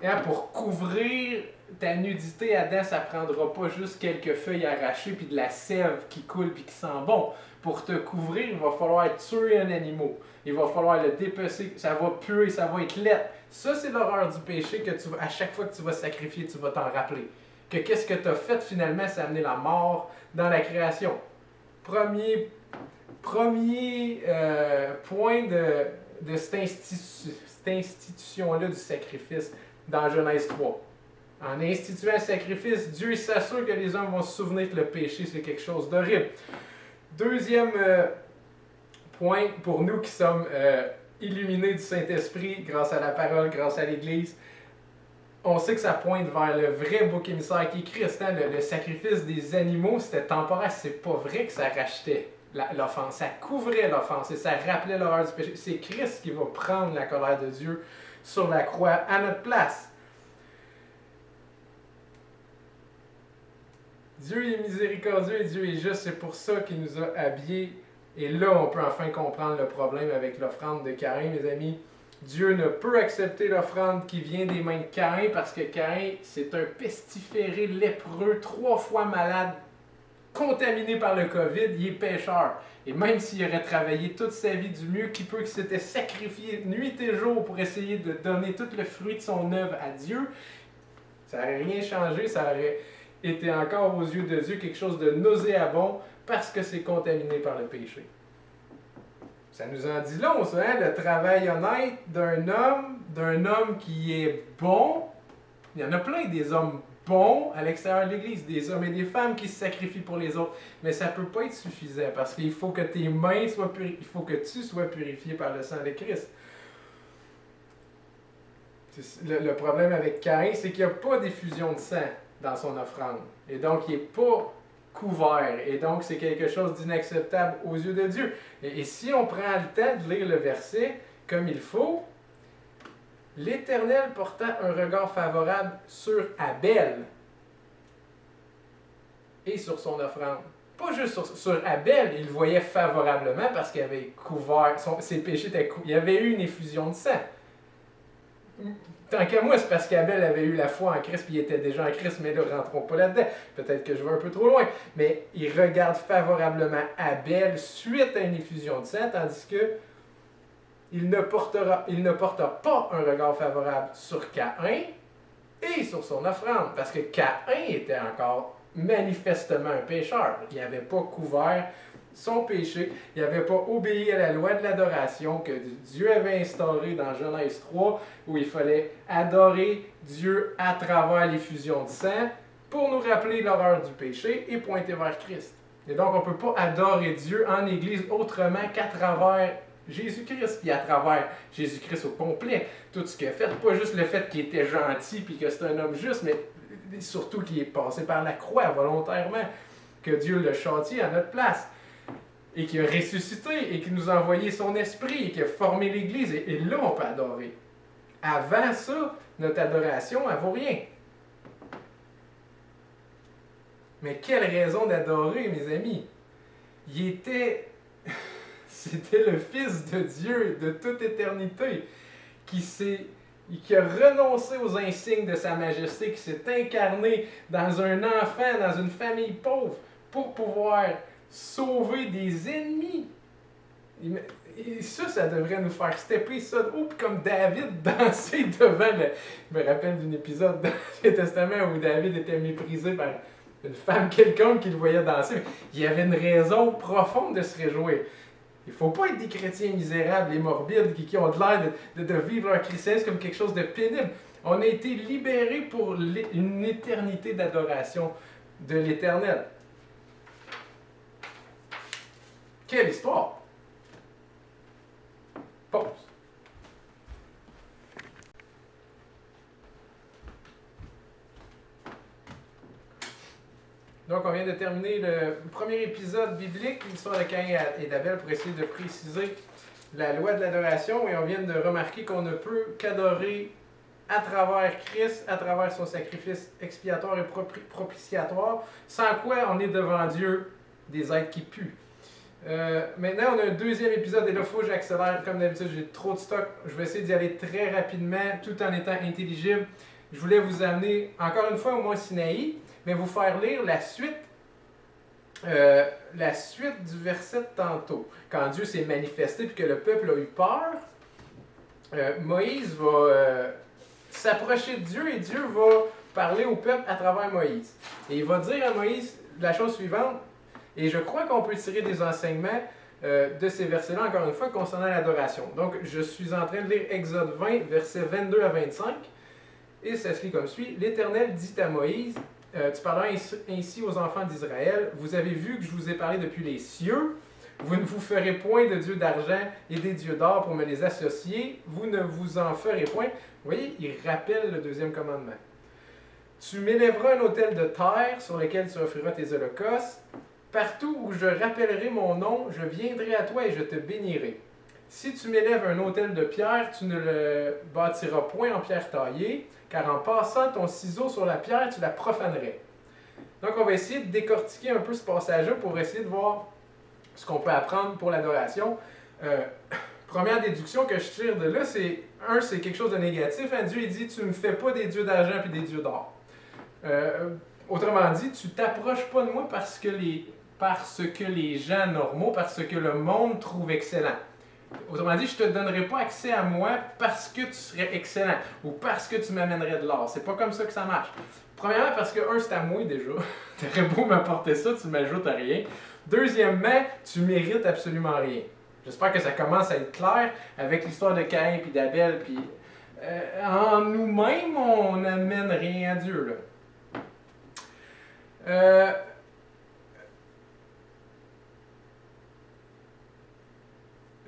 Hein, pour couvrir ta nudité, Adam, ça ne prendra pas juste quelques feuilles arrachées puis de la sève qui coule puis qui sent bon. Pour te couvrir, il va falloir tuer un animal. Il va falloir le dépecer. Ça va puer, ça va être laid. Ça, c'est l'horreur du péché que à chaque fois que tu vas sacrifier, tu vas t'en rappeler. Que qu'est-ce que tu as fait finalement, ça a amené la mort dans la création. Premier point de cette institution-là du sacrifice dans Genèse 3. En instituant un sacrifice, Dieu s'assure que les hommes vont se souvenir que le péché, c'est quelque chose d'horrible. Deuxième point, pour nous qui sommes illuminés du Saint-Esprit grâce à la parole, grâce à l'Église, on sait que ça pointe vers le vrai bouc émissaire qui est Christ. Hein? Le sacrifice des animaux, c'était temporaire. C'est pas vrai que ça rachetait l'offense. Ça couvrait l'offense et ça rappelait l'horreur du péché. C'est Christ qui va prendre la colère de Dieu sur la croix à notre place. Dieu est miséricordieux et Dieu est juste, c'est pour ça qu'il nous a habillés. Et là, on peut enfin comprendre le problème avec l'offrande de Caïn, mes amis. Dieu ne peut accepter l'offrande qui vient des mains de Caïn parce que Caïn, c'est un pestiféré lépreux, 3 fois malade, contaminé par le COVID, il est pécheur. Et même s'il aurait travaillé toute sa vie du mieux qu'il peut, qu'il s'était sacrifié nuit et jour pour essayer de donner tout le fruit de son œuvre à Dieu, ça n'aurait rien changé, ça aurait était encore aux yeux de Dieu quelque chose de nauséabond parce que c'est contaminé par le péché. Ça nous en dit long, ça, hein? Le travail honnête d'un homme qui est bon. Il y en a plein des hommes bons à l'extérieur de l'Église, des hommes et des femmes qui se sacrifient pour les autres. Mais ça ne peut pas être suffisant parce qu'il faut que tes mains soient purifiées, il faut que tu sois purifié par le sang de Christ. Le problème avec Caïn, c'est qu'il n'y a pas d'effusion de sang dans son offrande. Et donc, il n'est pas couvert. Et donc, c'est quelque chose d'inacceptable aux yeux de Dieu. Et si on prend le temps de lire le verset comme il faut, l'Éternel porta un regard favorable sur Abel et sur son offrande. Pas juste sur Abel, il le voyait favorablement parce qu'il avait couvert, ses péchés étaient couverts. Il y avait eu une effusion de sang. Tant qu'à moi, c'est parce qu'Abel avait eu la foi en Christ, puis il était déjà en Christ, mais là, rentrons pas là-dedans. Peut-être que je vais un peu trop loin. Mais il regarde favorablement Abel suite à une effusion de sang, tandis que il ne porta pas un regard favorable sur Caïn et sur son offrande, parce que Caïn était encore manifestement un pécheur. Il n'avait pas couvert son péché, il n'avait pas obéi à la loi de l'adoration que Dieu avait instaurée dans Genèse 3, où il fallait adorer Dieu à travers l'effusion de sang pour nous rappeler l'horreur du péché et pointer vers Christ. Et donc, on ne peut pas adorer Dieu en Église autrement qu'à travers Jésus-Christ, puis à travers Jésus-Christ au complet. Tout ce qu'il a fait, pas juste le fait qu'il était gentil puis que c'est un homme juste, mais surtout qui est passé par la croix volontairement, que Dieu l'a châtié à notre place, et qui a ressuscité, et qui nous a envoyé son esprit, et qui a formé l'Église, et là on peut adorer. Avant ça, notre adoration, elle vaut rien. Mais quelle raison d'adorer, mes amis! C'était le Fils de Dieu de toute éternité qui a renoncé aux insignes de sa majesté, qui s'est incarné dans un enfant, dans une famille pauvre, pour pouvoir sauver des ennemis. Et ça devrait nous faire stepper ça haut, comme David danser devant le... Je me rappelle d'un épisode dans l'Ancien Testament où David était méprisé par une femme quelconque qui le voyait danser. Il y avait une raison profonde de se réjouir. Il ne faut pas être des chrétiens misérables et morbides qui ont de l'air de vivre leur christianisme comme quelque chose de pénible. On a été libérés pour une éternité d'adoration de l'Éternel. Quelle histoire! Pause. Donc, on vient de terminer le premier épisode biblique, l'histoire de Caïn et d'Abel, pour essayer de préciser la loi de l'adoration. Et on vient de remarquer qu'on ne peut qu'adorer à travers Christ, à travers son sacrifice expiatoire et propitiatoire, sans quoi on est devant Dieu des êtres qui puent. Maintenant, on a un deuxième épisode, et là, il faut que j'accélère. Comme d'habitude, j'ai trop de stock. Je vais essayer d'y aller très rapidement, tout en étant intelligible. Je voulais vous amener, encore une fois, au mont Sinaï, mais vous faire lire la suite du verset de tantôt. Quand Dieu s'est manifesté et que le peuple a eu peur, Moïse va s'approcher de Dieu, et Dieu va parler au peuple à travers Moïse. Et il va dire à Moïse la chose suivante, et je crois qu'on peut tirer des enseignements de ces versets-là, encore une fois, concernant l'adoration. Donc, je suis en train de lire Exode 20, versets 22 à 25, et ça se lit comme suit. L'Éternel dit à Moïse, tu parleras ainsi aux enfants d'Israël, vous avez vu que je vous ai parlé depuis les cieux, vous ne vous ferez point de dieux d'argent et des dieux d'or pour me les associer, vous ne vous en ferez point. Vous voyez, il rappelle le deuxième commandement. Tu m'élèveras un autel de terre sur lequel tu offriras tes holocaustes. Partout où je rappellerai mon nom, je viendrai à toi et je te bénirai. Si tu m'élèves un autel de pierre, tu ne le bâtiras point en pierre taillée, car en passant ton ciseau sur la pierre, tu la profanerais. Donc, on va essayer de décortiquer un peu ce passage-là pour essayer de voir ce qu'on peut apprendre pour l'adoration. Première déduction que je tire de là, c'est quelque chose de négatif. Hein? Dieu il dit, tu ne me fais pas des dieux d'argent et des dieux d'or. Autrement dit, tu t'approches pas de moi parce que les gens normaux, parce que le monde trouve excellent. Autrement dit, je ne te donnerai pas accès à moi parce que tu serais excellent ou parce que tu m'amènerais de l'or. C'est pas comme ça que ça marche. Premièrement, parce que, c'est à moi déjà. Tu aurais beau m'apporter ça, tu ne m'ajoutes à rien. Deuxièmement, tu mérites absolument rien. J'espère que ça commence à être clair avec l'histoire de Caïn et d'Abel. Puis, en nous-mêmes, on n'amène rien à Dieu. Là.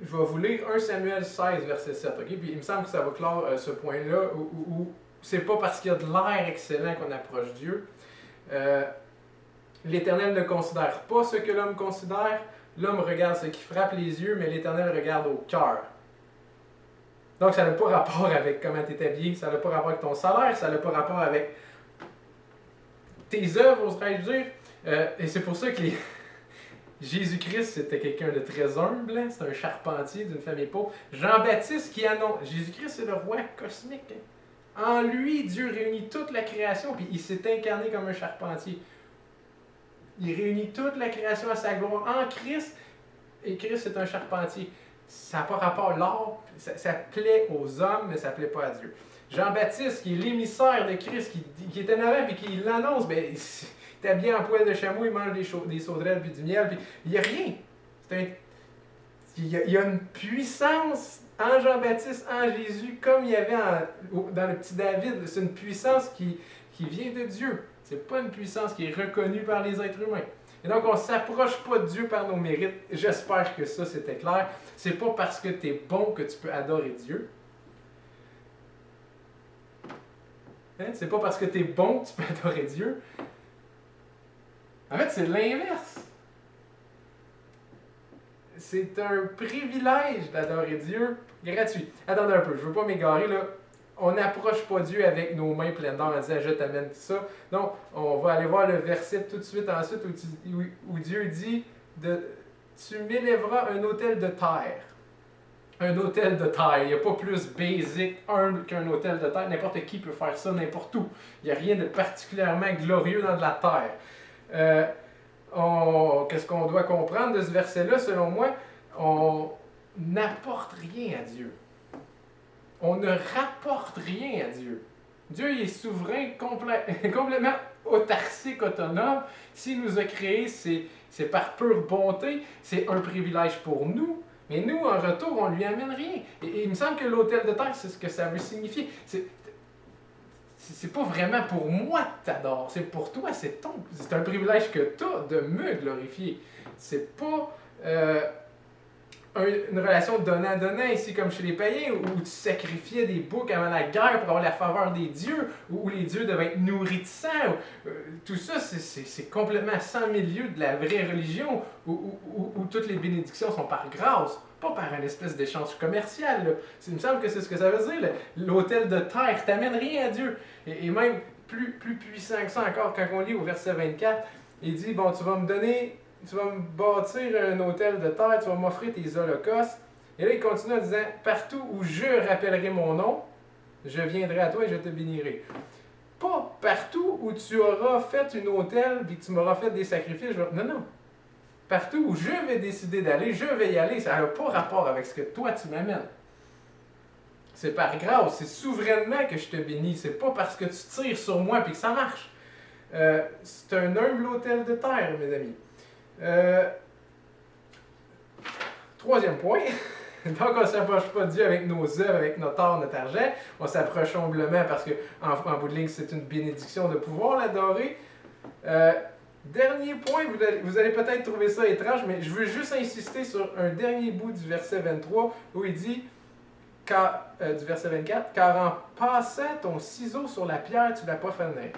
Je vais vous lire 1 Samuel 16, verset 7. Okay? Puis il me semble que ça va clore ce point-là où c'est pas parce qu'il y a de l'air excellent qu'on approche Dieu. L'Éternel ne considère pas ce que l'homme considère. L'homme regarde ce qui frappe les yeux, mais l'Éternel regarde au cœur. Donc ça n'a pas rapport avec comment tu es habillé, ça n'a pas rapport avec ton salaire, ça n'a pas rapport avec tes œuvres, oserais-je dire. Et c'est pour ça que Jésus-Christ, c'était quelqu'un de très humble, hein? C'est un charpentier d'une famille pauvre. Jean-Baptiste qui annonce, Jésus-Christ c'est le roi cosmique. Hein? En lui, Dieu réunit toute la création, puis il s'est incarné comme un charpentier. Il réunit toute la création à sa gloire en Christ, et Christ est un charpentier. Ça n'a pas rapport, l'art, ça plaît aux hommes, mais ça ne plaît pas à Dieu. Jean-Baptiste, qui est l'émissaire de Christ, qui est en avant, et qui l'annonce, ben, il est habillé en poil de chameau, il mange des sauterelles puis du miel, puis il n'y a rien. Il y a une puissance en Jean-Baptiste, en Jésus, comme il y avait dans le petit David. C'est une puissance qui vient de Dieu. Ce n'est pas une puissance qui est reconnue par les êtres humains. Et donc, on ne s'approche pas de Dieu par nos mérites. J'espère que ça, c'était clair. Ce n'est pas parce que tu es bon que tu peux adorer Dieu. Hein? C'est pas parce que tu es bon que tu peux adorer Dieu. En fait, c'est l'inverse. C'est un privilège d'adorer Dieu gratuit. Attendez un peu, je veux pas m'égarer là. On n'approche pas Dieu avec nos mains pleines d'or en disant je t'amène tout ça. Non, on va aller voir le verset tout de suite ensuite où Dieu dit tu m'élèveras un autel de terre. Un autel de terre. Il n'y a pas plus basic, humble qu'un autel de terre. N'importe qui peut faire ça n'importe où. Il n'y a rien de particulièrement glorieux dans de la terre. Qu'est-ce qu'on doit comprendre de ce verset-là, selon moi? On n'apporte rien à Dieu. On ne rapporte rien à Dieu. Dieu il est souverain, complètement autarcique, autonome. S'il nous a créés, c'est par pure bonté. C'est un privilège pour nous. Mais nous, en retour, on ne lui amène rien. Et il me semble que l'autel de terre, c'est ce que ça veut signifier. C'est pas vraiment pour moi que tu adores, c'est pour toi, c'est un privilège que tu as de me glorifier. C'est pas une relation donnant-donnant ici comme chez les païens où tu sacrifiais des boucs avant la guerre pour avoir la faveur des dieux, où les dieux devaient être nourris de sang. Tout ça, c'est complètement sans milieu de la vraie religion où toutes les bénédictions sont par grâce. Pas par une espèce d'échange commercial. Là. Il me semble que c'est ce que ça veut dire. L'autel de terre t'amène rien à Dieu. Et même plus puissant que ça encore, quand on lit au verset 24, il dit, bon, tu vas me bâtir un autel de terre, tu vas m'offrir tes holocaustes. Et là, il continue en disant, partout où je rappellerai mon nom, je viendrai à toi et je te bénirai. Pas partout où tu auras fait une autel et que tu m'auras fait des sacrifices. Non. Partout où je vais décider d'aller, je vais y aller. Ça n'a pas rapport avec ce que toi tu m'amènes. C'est par grâce, c'est souverainement que je te bénis. C'est pas parce que tu tires sur moi et que ça marche. C'est un humble autel de terre, mes amis. Troisième point. Donc, on ne s'approche pas de Dieu avec nos œuvres, avec notre or, notre argent. On s'approche humblement parce qu'en bout de ligne, c'est une bénédiction de pouvoir l'adorer. Dernier point, vous allez peut-être trouver ça étrange, mais je veux juste insister sur un dernier bout du verset 23 où il dit, du verset 24, « Car en passant ton ciseau sur la pierre, tu la profanerais.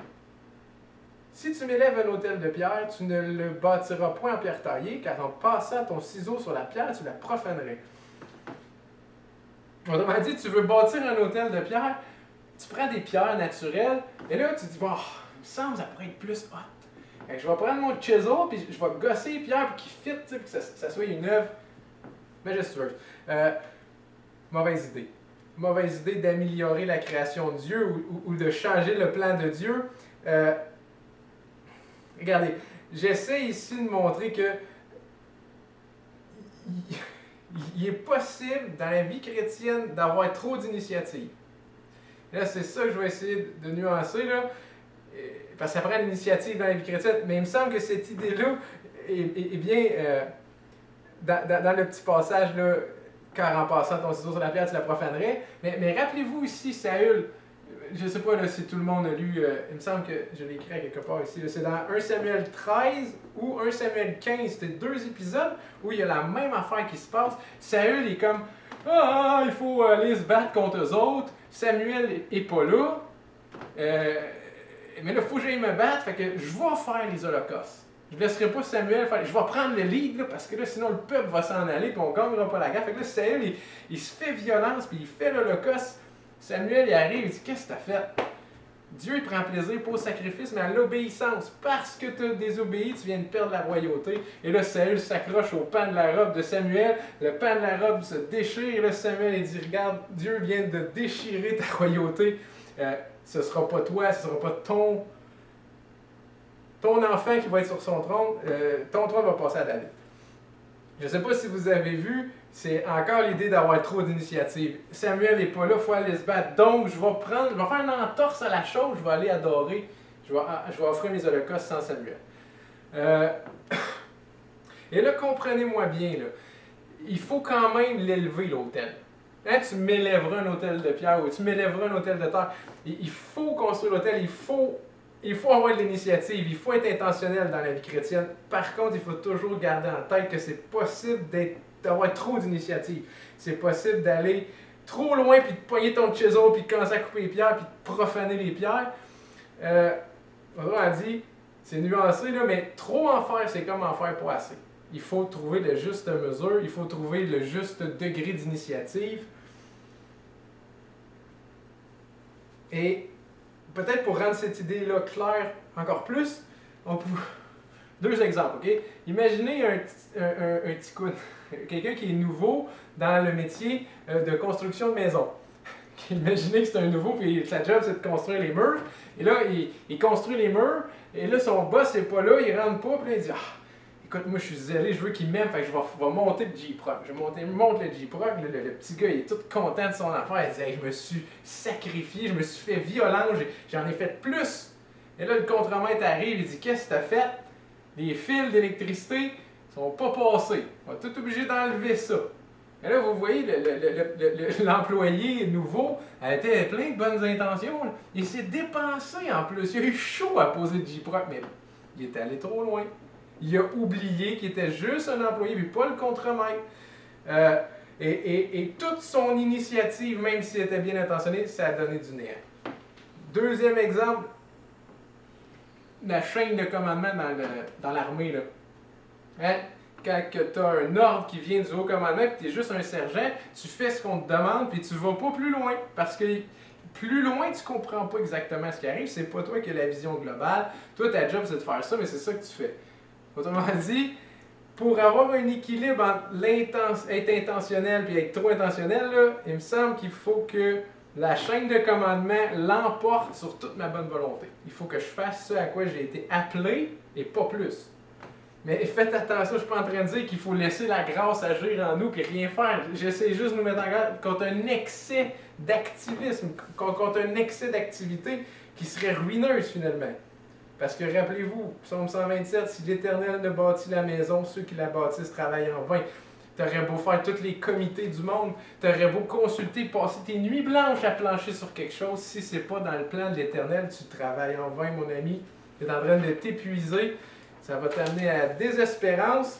Si tu m'élèves un autel de pierre, tu ne le bâtiras point en pierre taillée, car en passant ton ciseau sur la pierre, tu la profanerais. » Autrement dit, tu veux bâtir un autel de pierre, tu prends des pierres naturelles, et là, tu te dis, bon, il me semble que ça pourrait être plus hot. Je vais prendre mon chisel, puis je vais gosser les pierres pour qu'ils fit, pour que ça soit une œuvre majestueuse. Mauvaise idée. Mauvaise idée d'améliorer la création de Dieu ou de changer le plan de Dieu. Regardez, j'essaie ici de montrer que il est possible dans la vie chrétienne d'avoir trop d'initiatives. Là, c'est ça que je vais essayer de nuancer, là. Parce que ça prend l'initiative dans la vie chrétienne, mais il me semble que cette idée-là est bien dans le petit passage, là, car en passant ton ciseau sur la pierre, tu la profanerais. Mais rappelez-vous ici, Saül, je ne sais pas là, si tout le monde a lu, il me semble que je l'ai écrit à quelque part ici, c'est dans 1 Samuel 13 ou 1 Samuel 15, c'était 2 épisodes où il y a la même affaire qui se passe. Saül est comme, il faut aller se battre contre eux autres, Samuel n'est pas là. Mais là, il faut que j'aille me battre, fait que je vais faire les holocaustes. Je ne laisserai pas Samuel faire. Je vais prendre le lead, là, parce que là, sinon le peuple va s'en aller, puis on ne gagnera pas la guerre. Fait que là, Saül, il se fait violence, puis il fait l'holocauste. Samuel, il arrive, il dit, qu'est-ce que tu as fait? Dieu, il prend plaisir pas au sacrifice, mais à l'obéissance. Parce que tu as désobéi, tu viens de perdre la royauté. Et là, Saül s'accroche au pan de la robe de Samuel. Le pan de la robe se déchire. Et là, Samuel, il dit, regarde, Dieu vient de déchirer ta royauté. Ce ne sera pas toi, ce ne sera pas ton enfant qui va être sur son trône. Ton trône va passer à David. Je ne sais pas si vous avez vu, c'est encore l'idée d'avoir trop d'initiatives. Samuel n'est pas là, il faut aller se battre. Donc, je vais faire une entorse à la chose, je vais aller adorer, je vais offrir mes holocaustes sans Samuel. Et là, comprenez-moi bien, là, il faut quand même l'élever, l'autel. Hein, tu m'élèveras un autel de pierre ou tu m'élèveras un autel de terre. Il faut construire l'autel, il faut avoir de l'initiative, il faut être intentionnel dans la vie chrétienne. Par contre, il faut toujours garder en tête que c'est possible d'avoir trop d'initiatives. C'est possible d'aller trop loin, puis de pogner ton chisel, puis de commencer à couper les pierres, puis de profaner les pierres. Autrement dit, c'est nuancé, là, mais trop en faire, c'est comme en faire pas assez. Il faut trouver la juste mesure, il faut trouver le juste degré d'initiative. Et peut-être pour rendre cette idée-là claire encore plus, on peut... Deux exemples, OK? Imaginez un petit coup, quelqu'un qui est nouveau dans le métier de construction de maison. Imaginez que c'est un nouveau, puis sa job c'est de construire les murs. Et là, il construit les murs, et là, son boss n'est pas là, il rentre pas, puis là, il dit écoute, moi je suis zélé, je veux qu'il m'aime, fait que je vais monter le J-Proc. Je monte le J-Proc, le petit gars il est tout content de son affaire, il dit je me suis sacrifié, je me suis fait violent, j'en ai fait plus. Et là, le contremaître arrive, il dit qu'est-ce que tu as fait? Les fils d'électricité sont pas passés. On va tout obligé d'enlever ça. Et là, vous voyez, l'employé nouveau était plein de bonnes intentions. Là. Il s'est dépensé en plus. Il a eu chaud à poser le J-Proc, mais il est allé trop loin. Il a oublié qu'il était juste un employé, mais pas le contremaître. Et toute son initiative, même s'il était bien intentionné, ça a donné du néant. Deuxième exemple, la chaîne de commandement dans l'armée. Là. Hein? Quand tu as un ordre qui vient du haut commandement et tu es juste un sergent, tu fais ce qu'on te demande puis tu vas pas plus loin. Parce que plus loin, tu comprends pas exactement ce qui arrive. C'est pas toi qui as la vision globale. Toi, ta job, c'est de faire ça, mais c'est ça que tu fais. Autrement dit, pour avoir un équilibre entre être intentionnel et être trop intentionnel, là, il me semble qu'il faut que la chaîne de commandement l'emporte sur toute ma bonne volonté. Il faut que je fasse ce à quoi j'ai été appelé et pas plus. Mais faites attention, je ne suis pas en train de dire qu'il faut laisser la grâce agir en nous et rien faire. J'essaie juste de nous mettre en garde contre un excès d'activisme, contre un excès d'activité qui serait ruineuse finalement. Parce que rappelez-vous, Psaume 127, si l'Éternel ne bâtit la maison, ceux qui la bâtissent travaillent en vain. Tu aurais beau faire tous les comités du monde, tu aurais beau consulter, passer tes nuits blanches à plancher sur quelque chose, si ce n'est pas dans le plan de l'Éternel, tu travailles en vain, mon ami. Tu es en train de t'épuiser. Ça va t'amener à la désespérance.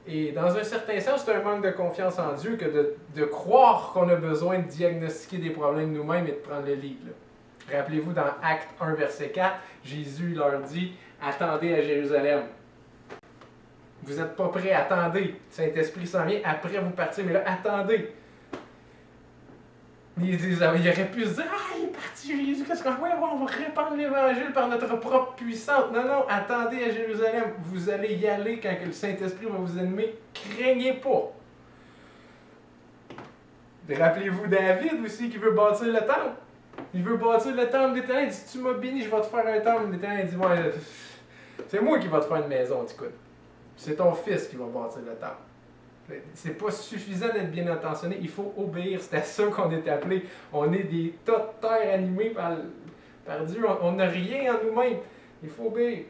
Et dans un certain sens, c'est un manque de confiance en Dieu que de croire qu'on a besoin de diagnostiquer des problèmes nous-mêmes et de prendre le lead. Là. Rappelez-vous, dans Acte 1, verset 4, Jésus leur dit « Attendez à Jérusalem. » Vous n'êtes pas prêts, attendez. Saint-Esprit s'en vient, après vous partir, mais là, attendez. Il aurait pu se dire il est parti Jésus, qu'est-ce qu'on va on va répandre l'Évangile par notre propre puissance. Non, non, attendez à Jérusalem. Vous allez y aller quand le Saint-Esprit va vous aimer. Craignez pas. Rappelez-vous David aussi qui veut bâtir le temple. Il veut bâtir le temple d'Éternel. Il dit tu m'as béni, je vais te faire un temple. L'Éternel dit c'est moi qui vais te faire une maison, écoute. C'est ton fils qui va bâtir le temple. C'est pas suffisant d'être bien intentionné, il faut obéir. C'est à ça qu'on est appelé. On est des tas de terre animés par Dieu. On n'a rien en nous-mêmes. Il faut obéir.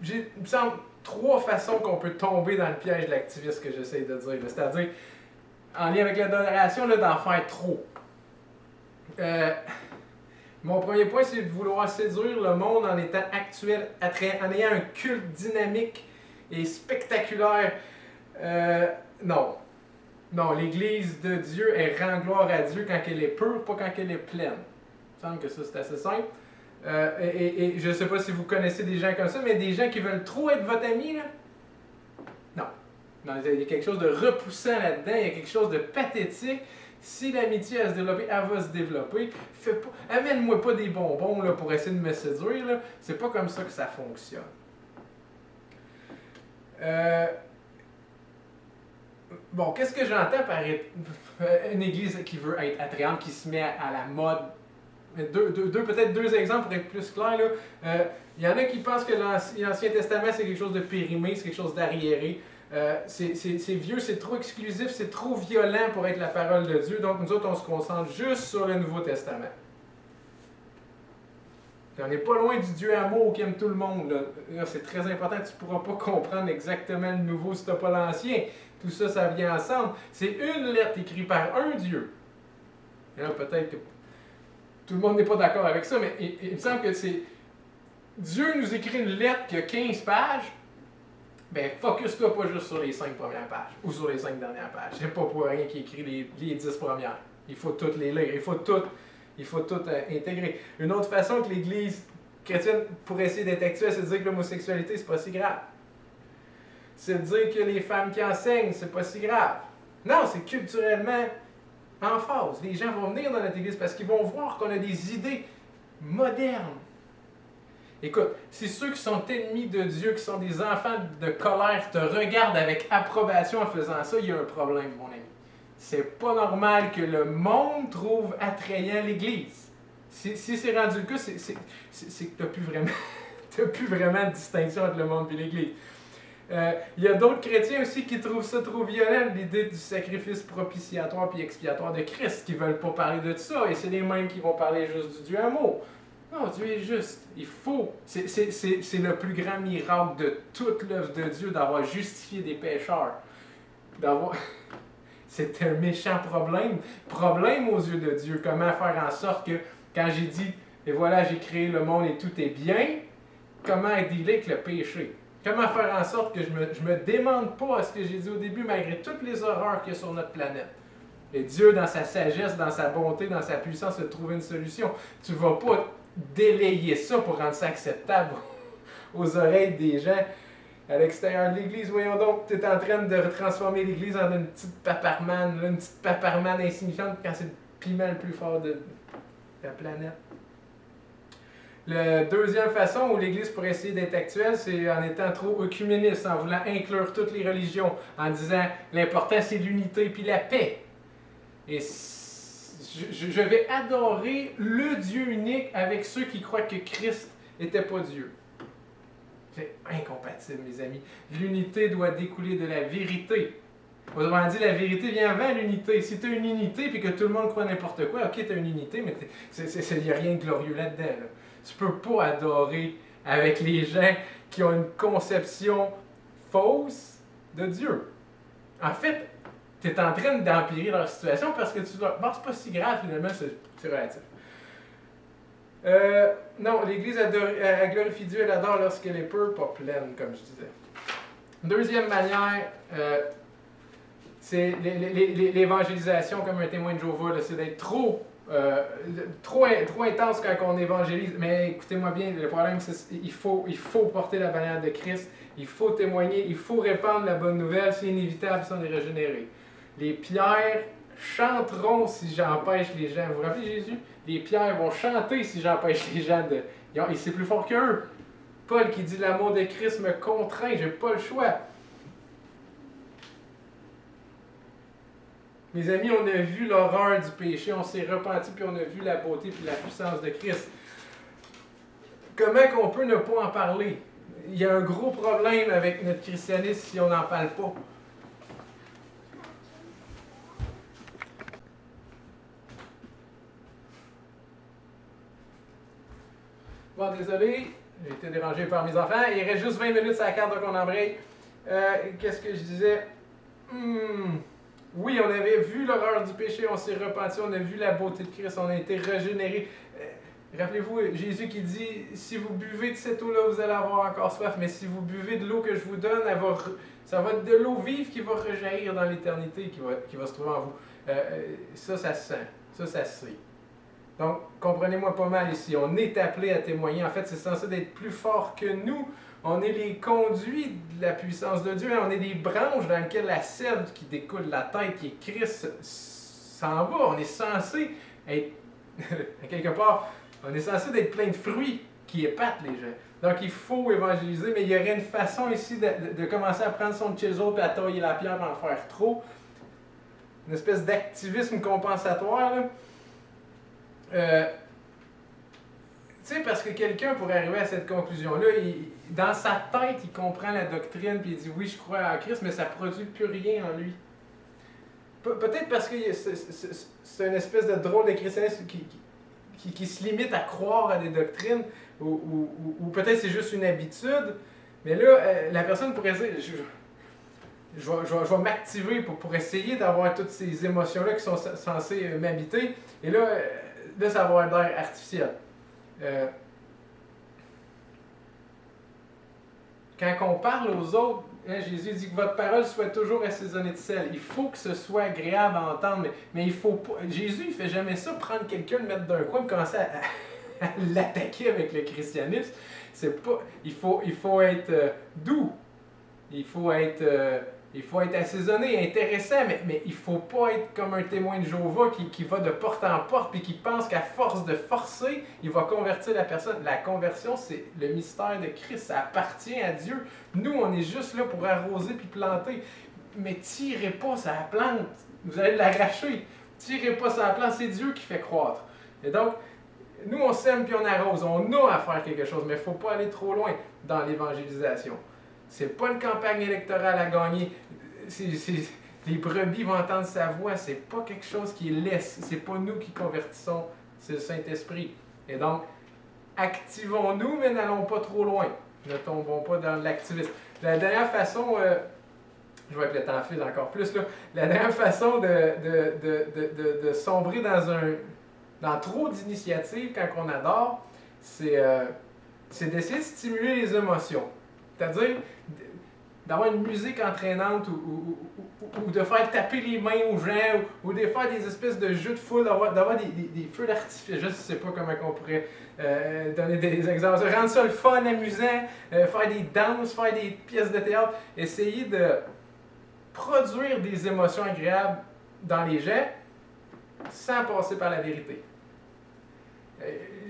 Il me semble 3 façons qu'on peut tomber dans le piège de l'activisme que j'essaie de dire. C'est-à-dire, en lien avec l'adoration, d'en faire trop. Mon premier point, c'est de vouloir séduire le monde en étant actuel, en ayant un culte dynamique et spectaculaire. Non. Non, l'Église de Dieu, elle rend gloire à Dieu quand elle est pure, pas quand elle est pleine. Il me semble que ça, c'est assez simple. Et je ne sais pas si vous connaissez des gens comme ça, mais des gens qui veulent trop être votre ami, là. Non. Non, il y a quelque chose de repoussant là-dedans, il y a quelque chose de pathétique. Si l'amitié va se développer, elle va se développer. Amène-moi pas des bonbons là, pour essayer de me séduire. Là. C'est pas comme ça que ça fonctionne. Bon, qu'est-ce que j'entends par une église qui veut être attrayante, qui se met à la mode? Peut-être deux exemples pour être plus clair. Il y en a qui pensent que l'Ancien Testament, c'est quelque chose de périmé, c'est quelque chose d'arriéré. C'est vieux, c'est trop exclusif, c'est trop violent pour être la parole de Dieu. Donc nous autres, on se concentre juste sur le Nouveau Testament. On n'est pas loin du Dieu amour qui aime tout le monde. C'est très important, tu ne pourras pas comprendre exactement le Nouveau si tu n'as pas l'Ancien. Tout ça, ça vient ensemble. C'est une lettre écrite par un Dieu. Et là, peut-être que tout le monde n'est pas d'accord avec ça, mais il me semble que c'est... Dieu nous écrit une lettre qui a 15 pages, ben focus-toi pas juste sur les 5 premières pages ou sur les 5 dernières pages. C'est pas pour rien qu'il écrit les 10 premières. Il faut toutes les lire, il faut tout intégrer. Une autre façon que l'Église chrétienne pourrait essayer d'être actuelle, c'est de dire que l'homosexualité, c'est pas si grave. C'est de dire que les femmes qui enseignent, c'est pas si grave. Non, c'est culturellement en phase. Les gens vont venir dans notre Église parce qu'ils vont voir qu'on a des idées modernes. Écoute, si ceux qui sont ennemis de Dieu, qui sont des enfants de colère, te regardent avec approbation en faisant ça, il y a un problème, mon ami. C'est pas normal que le monde trouve attrayant l'Église. Si c'est rendu le cas, c'est que tu n'as plus vraiment de distinction entre le monde et l'Église. Il y a d'autres chrétiens aussi qui trouvent ça trop violent, l'idée du sacrifice propitiatoire puis expiatoire de Christ, qui ne veulent pas parler de ça, et c'est les mêmes qui vont parler juste du Dieu amour. Non, Dieu est juste. Il faut. C'est le plus grand miracle de toute l'œuvre de Dieu d'avoir justifié des pécheurs. C'est un méchant problème. Problème aux yeux de Dieu. Comment faire en sorte que, quand j'ai dit, et voilà, j'ai créé le monde et tout est bien, comment dealer avec le péché? Comment faire en sorte que je me démente pas à ce que j'ai dit au début, malgré toutes les horreurs qu'il y a sur notre planète? Et Dieu, dans sa sagesse, dans sa bonté, dans sa puissance, a trouvé une solution. Tu ne vas pas délayer ça pour rendre ça acceptable aux oreilles des gens à l'extérieur de l'Église. Voyons donc, tu es en train de transformer l'Église en une petite paparmane insignifiante quand c'est le piment le plus fort de la planète. La deuxième façon où l'Église pourrait essayer d'être actuelle, c'est en étant trop œcuméniste, en voulant inclure toutes les religions, en disant l'important c'est l'unité puis la paix. Et je vais adorer le Dieu unique avec ceux qui croient que Christ n'était pas Dieu. C'est incompatible, mes amis. L'unité doit découler de la vérité. Autrement dit, la vérité vient avant l'unité. Si tu as une unité et que tout le monde croit n'importe quoi, ok, tu as une unité, mais il n'y a rien de glorieux là-dedans. Là. Tu ne peux pas adorer avec les gens qui ont une conception fausse de Dieu. En fait, tu es en train d'empirer leur situation parce que tu dois. Bon, c'est pas si grave finalement, c'est relatif. Non, l'Église elle glorifie Dieu, elle adore lorsqu'elle est peu, pas pleine, comme je disais. Deuxième manière, c'est l'évangélisation comme un témoin de Jéhovah, c'est d'être trop intense quand on évangélise. Mais écoutez-moi bien, le problème c'est qu'il faut porter la bannière de Christ, il faut témoigner, il faut répandre la bonne nouvelle, c'est inévitable si on est régénéré. Les pierres chanteront si j'empêche les gens. Vous vous rappelez Jésus? Les pierres vont chanter si j'empêche les gens de... Et c'est plus fort qu'eux. Paul qui dit l'amour de Christ me contraint, j'ai pas le choix. Mes amis, on a vu l'horreur du péché, on s'est repenti, puis on a vu la beauté et la puissance de Christ. Comment qu'on peut ne pas en parler? Il y a un gros problème avec notre christianisme si on n'en parle pas. Bon, désolé, j'ai été dérangé par mes enfants. Il reste juste 20 minutes sur la carte, donc on embraye. Qu'est-ce que je disais? Oui, on avait vu l'horreur du péché, on s'est repenti, on a vu la beauté de Christ, on a été régénérés. Rappelez-vous, Jésus qui dit, si vous buvez de cette eau-là, vous allez avoir encore soif, mais si vous buvez de l'eau que je vous donne, ça va être de l'eau vive qui va rejaillir dans l'éternité, qui va se trouver en vous. Ça se sent, ça se sait. Donc, comprenez-moi pas mal ici, on est appelé à témoigner. En fait, c'est censé être plus fort que nous. On est les conduits de la puissance de Dieu. On est des branches dans lesquelles la sève qui découle de la tête, qui est Christ, s'en va. On est censé être, quelque part, on est censé être plein de fruits qui épatent les gens. Donc, il faut évangéliser, mais il y aurait une façon ici de commencer à prendre son chisel et à tailler la pierre pour en faire trop. Une espèce d'activisme compensatoire, là. Tu sais, parce que quelqu'un pourrait arriver à cette conclusion-là, dans sa tête, il comprend la doctrine, puis il dit oui, je crois en Christ, mais ça ne produit plus rien en lui. Peut-être parce que c'est une espèce de drôle de christianisme qui se limite à croire à des doctrines, ou peut-être c'est juste une habitude, mais là, la personne pourrait dire je vais m'activer pour essayer d'avoir toutes ces émotions-là qui sont censées m'habiter, et là, ça va avoir l'air artificiel. Quand on parle aux autres Hein, Jésus dit que votre parole soit toujours assaisonnée de sel. Il faut que ce soit agréable à entendre, mais il faut pas. Jésus, il fait jamais ça, prendre quelqu'un, le mettre d'un coin et commencer à l'attaquer avec le christianisme. C'est pas. Il faut être doux. Il faut être assaisonné, intéressant, mais il ne faut pas être comme un témoin de Jéhovah qui va de porte en porte et qui pense qu'à force de forcer, il va convertir la personne. La conversion, c'est le mystère de Christ. Ça appartient à Dieu. Nous, on est juste là pour arroser puis planter. Mais tirez pas sa plante. Vous allez l'arracher. Tirez pas sa plante. C'est Dieu qui fait croître. Et donc, nous, on sème puis on arrose. On a à faire quelque chose, mais il ne faut pas aller trop loin dans l'évangélisation. C'est pas une campagne électorale à gagner. Les brebis vont entendre sa voix. C'est pas quelque chose qui est laisse. C'est pas nous qui convertissons. C'est le Saint-Esprit. Et donc, activons-nous, mais n'allons pas trop loin. Ne tombons pas dans l'activisme. La dernière façon, je vois que le temps file encore plus, là. La dernière façon de sombrer dans trop d'initiatives quand on adore, c'est d'essayer de stimuler les émotions. C'est-à-dire d'avoir une musique entraînante ou de faire taper les mains aux gens ou de faire des espèces de jeux de foule, d'avoir des feux d'artifice. Je ne sais pas comment on pourrait donner des exemples. Rendre ça le fun, amusant, faire des danses, faire des pièces de théâtre. Essayer de produire des émotions agréables dans les gens sans passer par la vérité.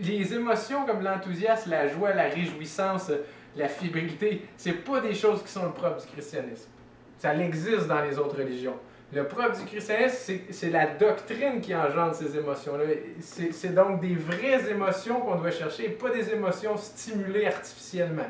Les émotions comme l'enthousiasme, la joie, la réjouissance, la fébrilité, c'est pas des choses qui sont le propre du christianisme. Ça existe dans les autres religions. Le propre du christianisme, c'est la doctrine qui engendre ces émotions-là. C'est donc des vraies émotions qu'on doit chercher, et pas des émotions stimulées artificiellement.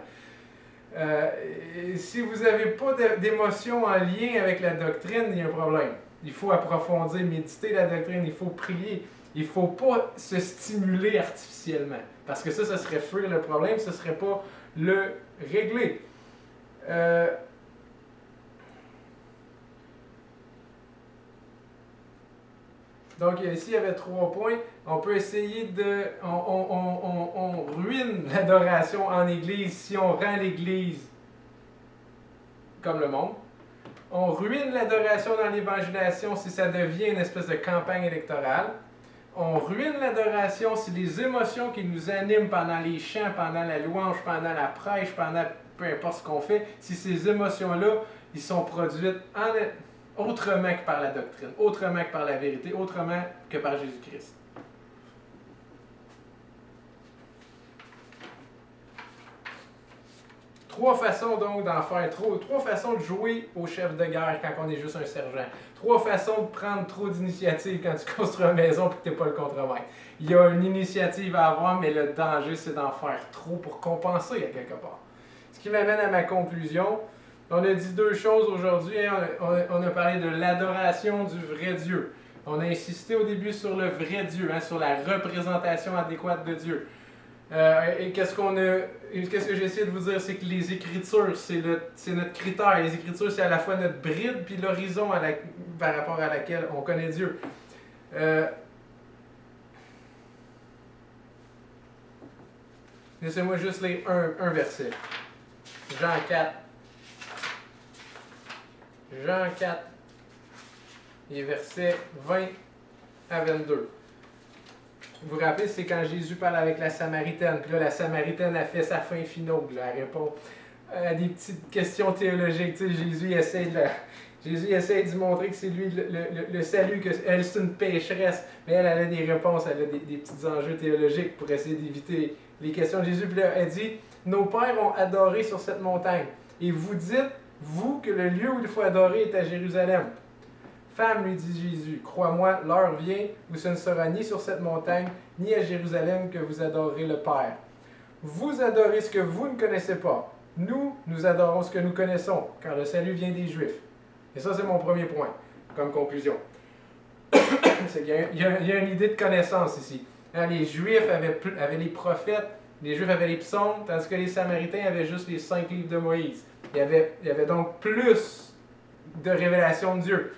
Si vous n'avez pas d'émotions en lien avec la doctrine, il y a un problème. Il faut approfondir, méditer la doctrine, il faut prier. Il ne faut pas se stimuler artificiellement. Parce que ça serait fuir le problème, ce ne serait pas le régler. Donc ici, il y avait 3 points. On peut essayer de... On ruine l'adoration en Église si on rend l'Église comme le monde. On ruine l'adoration dans l'évangélisation si ça devient une espèce de campagne électorale. On ruine l'adoration si les émotions qui nous animent pendant les chants, pendant la louange, pendant la prêche, pendant peu importe ce qu'on fait, si ces émotions-là, ils sont produites autrement que par la doctrine, autrement que par la vérité, autrement que par Jésus-Christ. Trois façons donc d'en faire trop. 3 façons de jouer au chef de guerre quand on est juste un sergent. 3 façons de prendre trop d'initiatives quand tu construis une maison et que tu n'es pas le contremaître. Il y a une initiative à avoir, mais le danger, c'est d'en faire trop pour compenser à quelque part. Ce qui m'amène à ma conclusion. On a dit 2 choses aujourd'hui. On a parlé de l'adoration du vrai Dieu. On a insisté au début sur le vrai Dieu, sur la représentation adéquate de Dieu. Et qu'est-ce que j'ai essayé de vous dire, c'est que les Écritures, c'est notre critère. Les Écritures, c'est à la fois notre bride puis l'horizon par rapport à laquelle on connaît Dieu. Laissez-moi juste lire un verset. Jean 4. Jean 4, les versets 20 à 22. Vous vous rappelez, c'est quand Jésus parle avec la Samaritaine. Puis là, la Samaritaine a fait sa fin finale. Elle répond à des petites questions théologiques. Tu sais, Jésus essaie de montrer que c'est lui le salut, qu'elle c'est une pécheresse. Mais elle a des réponses, elle a des petits enjeux théologiques pour essayer d'éviter les questions de Jésus. Puis là, elle dit, nos pères ont adoré sur cette montagne. Et vous dites, vous, que le lieu où il faut adorer est à Jérusalem. Femme, lui dit Jésus, crois-moi, l'heure vient où ce ne sera ni sur cette montagne, ni à Jérusalem que vous adorerez le Père. Vous adorez ce que vous ne connaissez pas. Nous adorons ce que nous connaissons, car le salut vient des Juifs. Et ça, c'est mon premier point, comme conclusion. Il y a une idée de connaissance ici. Les Juifs avaient les prophètes, les Juifs avaient les psaumes, tandis que les Samaritains avaient juste les 5 livres de Moïse. Il y avait donc plus de révélation de Dieu.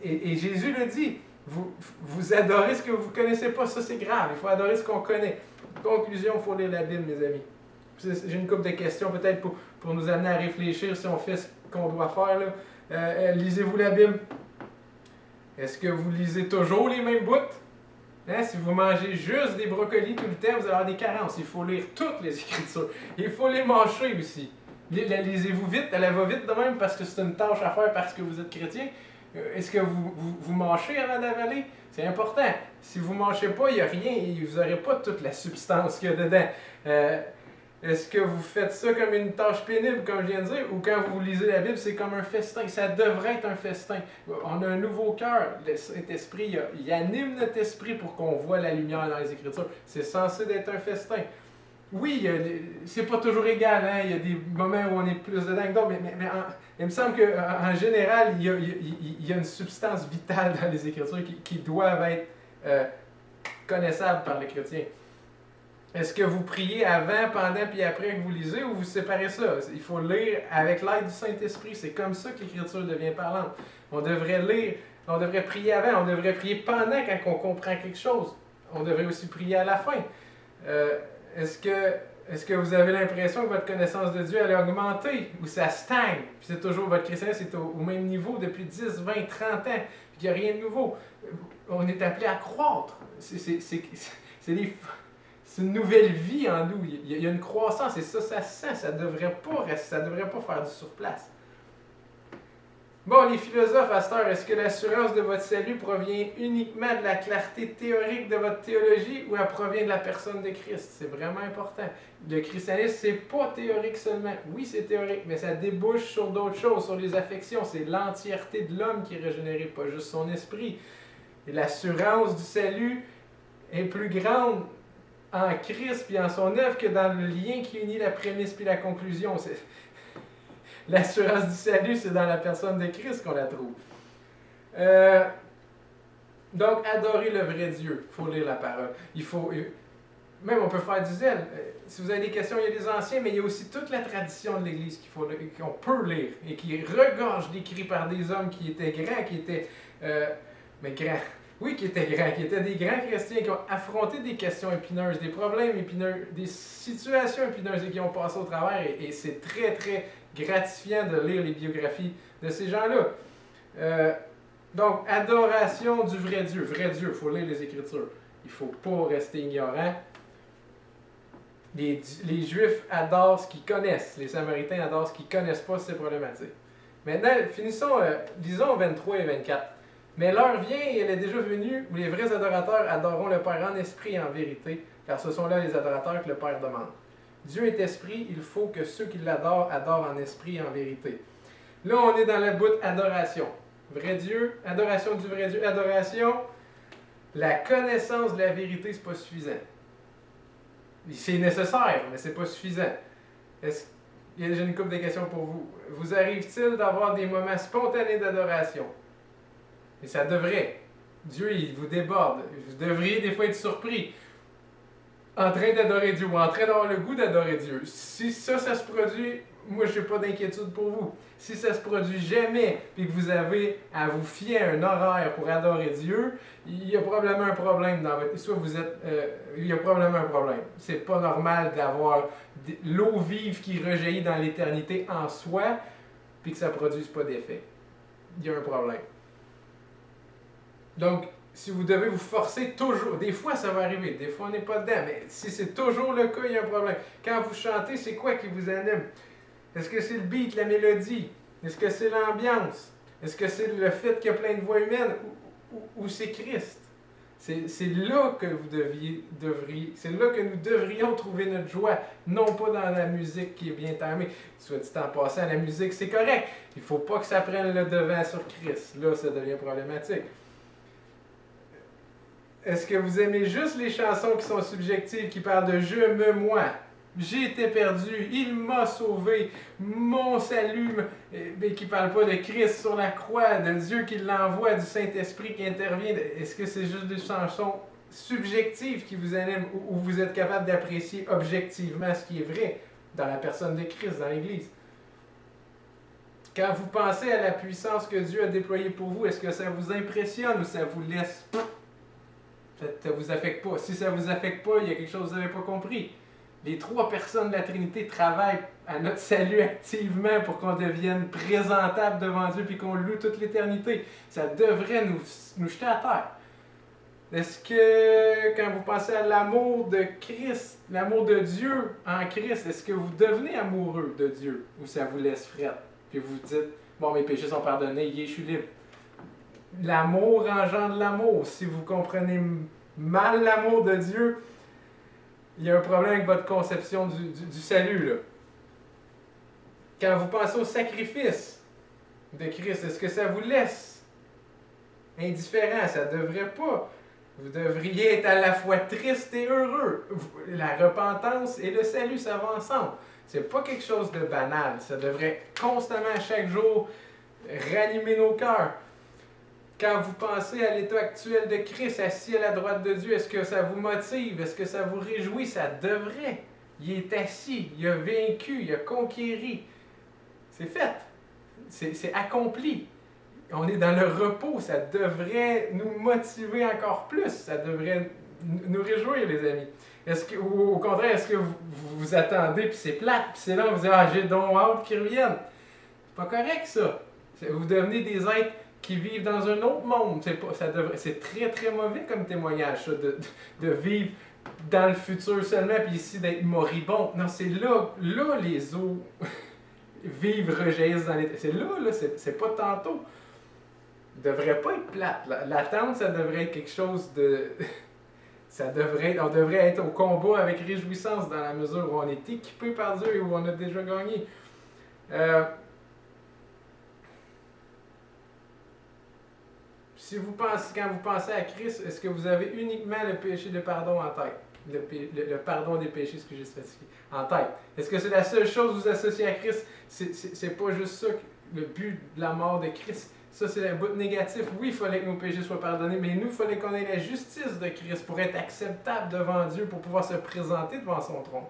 Et Jésus le dit, vous adorez ce que vous ne connaissez pas, ça c'est grave, il faut adorer ce qu'on connaît. Conclusion, il faut lire la Bible, mes amis. J'ai une couple de questions peut-être pour nous amener à réfléchir si on fait ce qu'on doit faire. Là. Lisez-vous la Bible. Est-ce que vous lisez toujours les mêmes bouts? Hein? Si vous mangez juste des brocolis tout le temps, vous allez avoir des carences. Il faut lire toutes les Écritures. Il faut les mâcher aussi. Lisez-vous vite, elle va vite de même parce que c'est une tâche à faire parce que vous êtes chrétien. Est-ce que vous mâchez avant d'avaler? C'est important. Si vous ne mâchez pas, il n'y a rien et vous n'aurez pas toute la substance qu'il y a dedans. Est-ce que vous faites ça comme une tâche pénible, comme je viens de dire, ou quand vous lisez la Bible, c'est comme un festin? Ça devrait être un festin. On a un nouveau cœur. Le Saint-Esprit, il anime notre esprit pour qu'on voit la lumière dans les Écritures. C'est censé être un festin. Oui, c'est pas toujours égal, hein? Il y a des moments où on est plus dedans que d'autres, mais il me semble qu'en général, il y a une substance vitale dans les Écritures qui doivent être connaissables par les chrétiens. Est-ce que vous priez avant, pendant puis après que vous lisez ou vous séparez ça? Il faut lire avec l'aide du Saint-Esprit. C'est comme ça que l'Écriture devient parlante. On devrait lire, on devrait prier avant, on devrait prier pendant quand on comprend quelque chose. On devrait aussi prier à la fin. Est-ce que vous avez l'impression que votre connaissance de Dieu elle a augmenté ou ça stagne? Puis c'est toujours, votre christianisme est au même niveau depuis 10, 20, 30 ans, puis qu'il n'y a rien de nouveau. On est appelé à croître. C'est une nouvelle vie en nous. Il y a une croissance et ça sent. Ça ne devrait pas faire du surplace. Bon, les philosophes, à cette heure, est-ce que l'assurance de votre salut provient uniquement de la clarté théorique de votre théologie ou elle provient de la personne de Christ? C'est vraiment important. Le christianisme, c'est pas théorique seulement. Oui, c'est théorique, mais ça débouche sur d'autres choses, sur les affections. C'est l'entièreté de l'homme qui est régénéré, pas juste son esprit. Et l'assurance du salut est plus grande en Christ puis en son œuvre que dans le lien qui unit la prémisse puis la conclusion. L'assurance du salut, c'est dans la personne de Christ qu'on la trouve. Donc, adorer le vrai Dieu. Il faut lire la parole. Même on peut faire du zèle. Si vous avez des questions, il y a les anciens, mais il y a aussi toute la tradition de l'Église qu'on peut lire et qui regorge d'écrits par des hommes qui étaient grands, qui étaient qui étaient des grands chrétiens qui ont affronté des questions épineuses, des problèmes épineux, des situations épineuses et qui ont passé au travers. Et c'est très, très gratifiant de lire les biographies de ces gens-là. Donc, adoration du vrai Dieu. Vrai Dieu, il faut lire les Écritures. Il ne faut pas rester ignorant. Les Juifs adorent ce qu'ils connaissent. Les Samaritains adorent ce qu'ils ne connaissent pas, c'est problématique. Maintenant, lisons 23 et 24. Mais l'heure vient et elle est déjà venue où les vrais adorateurs adoreront le Père en esprit et en vérité, car ce sont là les adorateurs que le Père demande. Dieu est esprit, il faut que ceux qui l'adorent adorent en esprit et en vérité. Là, on est dans le bout adoration. Vrai Dieu, adoration du vrai Dieu, adoration. La connaissance de la vérité, c'est pas suffisant. C'est nécessaire, mais c'est pas suffisant. J'ai une couple de questions pour vous. Vous arrive-t-il d'avoir des moments spontanés d'adoration? Et ça devrait. Dieu, il vous déborde. Vous devriez des fois être surpris en train d'adorer Dieu ou en train d'avoir le goût d'adorer Dieu. Si ça se produit, moi, je n'ai pas d'inquiétude pour vous. Si ça se produit jamais et que vous avez à vous fier à un horaire pour adorer Dieu, il y a probablement un problème dans votre... Soit vous êtes... il y a probablement un problème. C'est pas normal d'avoir l'eau vive qui rejaillit dans l'éternité en soi puis que ça ne produise pas d'effet. Il y a un problème. Donc, si vous devez vous forcer toujours, des fois ça va arriver, des fois on n'est pas dedans, mais si c'est toujours le cas, il y a un problème. Quand vous chantez, c'est quoi qui vous anime? Est-ce que c'est le beat, la mélodie? Est-ce que c'est l'ambiance? Est-ce que c'est le fait qu'il y a plein de voix humaines? Ou c'est Christ? C'est là que c'est là que nous devrions trouver notre joie, non pas dans la musique qui est bien timée. Soit dit en passant, la musique c'est correct. Il ne faut pas que ça prenne le devant sur Christ. Là, ça devient problématique. Est-ce que vous aimez juste les chansons qui sont subjectives, qui parlent de « je me, moi », « j'ai été perdu »,« il m'a sauvé »,« mon salut », mais qui ne parlent pas de Christ sur la croix, de Dieu qui l'envoie, du Saint-Esprit qui intervient? Est-ce que c'est juste des chansons subjectives qui vous animent ou vous êtes capable d'apprécier objectivement ce qui est vrai dans la personne de Christ, dans l'Église? Quand vous pensez à la puissance que Dieu a déployée pour vous, est-ce que ça vous impressionne ou ça vous laisse... Ça ne vous affecte pas. Si ça ne vous affecte pas, il y a quelque chose que vous n'avez pas compris. Les trois personnes de la Trinité travaillent à notre salut activement pour qu'on devienne présentable devant Dieu puis qu'on loue toute l'éternité. Ça devrait nous jeter à terre. Est-ce que, quand vous pensez à l'amour de Christ, l'amour de Dieu en Christ, est-ce que vous devenez amoureux de Dieu ou ça vous laisse frette? Puis vous dites, bon, mes péchés sont pardonnés, je suis libre. L'amour engendre l'amour. Si vous comprenez mal l'amour de Dieu, il y a un problème avec votre conception du salut, là. Quand vous pensez au sacrifice de Christ, est-ce que ça vous laisse indifférent? Ça ne devrait pas. Vous devriez être à la fois triste et heureux. La repentance et le salut, ça va ensemble. C'est pas quelque chose de banal. Ça devrait constamment, chaque jour, ranimer nos cœurs. Quand vous pensez à l'état actuel de Christ, assis à la droite de Dieu, est-ce que ça vous motive? Est-ce que ça vous réjouit? Ça devrait. Il est assis, il a vaincu, il a conquéri. C'est fait. C'est accompli. On est dans le repos, ça devrait nous motiver encore plus, ça devrait nous réjouir, les amis. Est-ce que, ou au contraire, est-ce que vous attendez, puis c'est plate, puis c'est là, vous dites, ah, j'ai donc hâte qu'ils reviennent. C'est pas correct, ça. Vous devenez des êtres qui vivent dans un autre monde. C'est très, très mauvais comme témoignage, ça, de vivre dans le futur seulement, puis ici d'être moribond. Non, c'est là les eaux vivent, rejaillissent dans les... C'est là, c'est pas tantôt. Devrait pas être plate. L'attente, ça devrait être quelque chose de... on devrait être au combat avec réjouissance dans la mesure où on est équipé par Dieu et où on a déjà gagné. Quand vous pensez à Christ, est-ce que vous avez uniquement le péché de pardon en tête? Le pardon des péchés, ce que j'ai spécifié, en tête. Est-ce que c'est la seule chose que vous associez à Christ? C'est pas juste ça, le but de la mort de Christ. Ça, c'est le bout négatif. Oui, il fallait que nos péchés soient pardonnés, mais nous, il fallait qu'on ait la justice de Christ pour être acceptable devant Dieu, pour pouvoir se présenter devant son trône.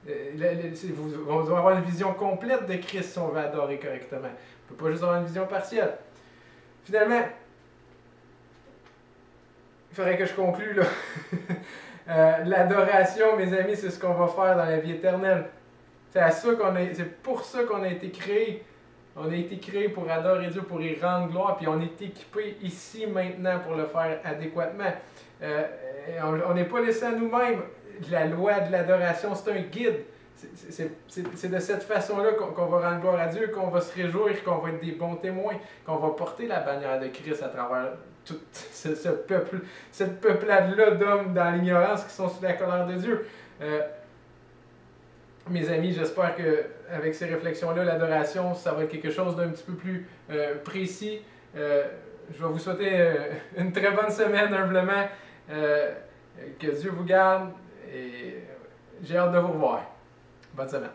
On doit avoir une vision complète de Christ si on veut adorer correctement. On ne peut pas juste avoir une vision partielle. Finalement, il faudrait que je conclue, là. L'adoration, mes amis, c'est ce qu'on va faire dans la vie éternelle. C'est pour ça qu'on a été créé. On a été créé pour adorer Dieu, pour y rendre gloire, puis on est équipé ici maintenant pour le faire adéquatement. On n'est pas laissé à nous-mêmes. La loi de l'adoration, c'est un guide. C'est de cette façon-là qu'on va rendre gloire à Dieu, qu'on va se réjouir, qu'on va être des bons témoins, qu'on va porter la bannière de Christ à travers tout cette peuplade-là d'hommes dans l'ignorance qui sont sous la colère de Dieu. Mes amis, j'espère qu'avec ces réflexions-là, l'adoration, ça va être quelque chose d'un petit peu plus précis. Je vais vous souhaiter une très bonne semaine, humblement. Que Dieu vous garde et j'ai hâte de vous revoir. Bonne semaine.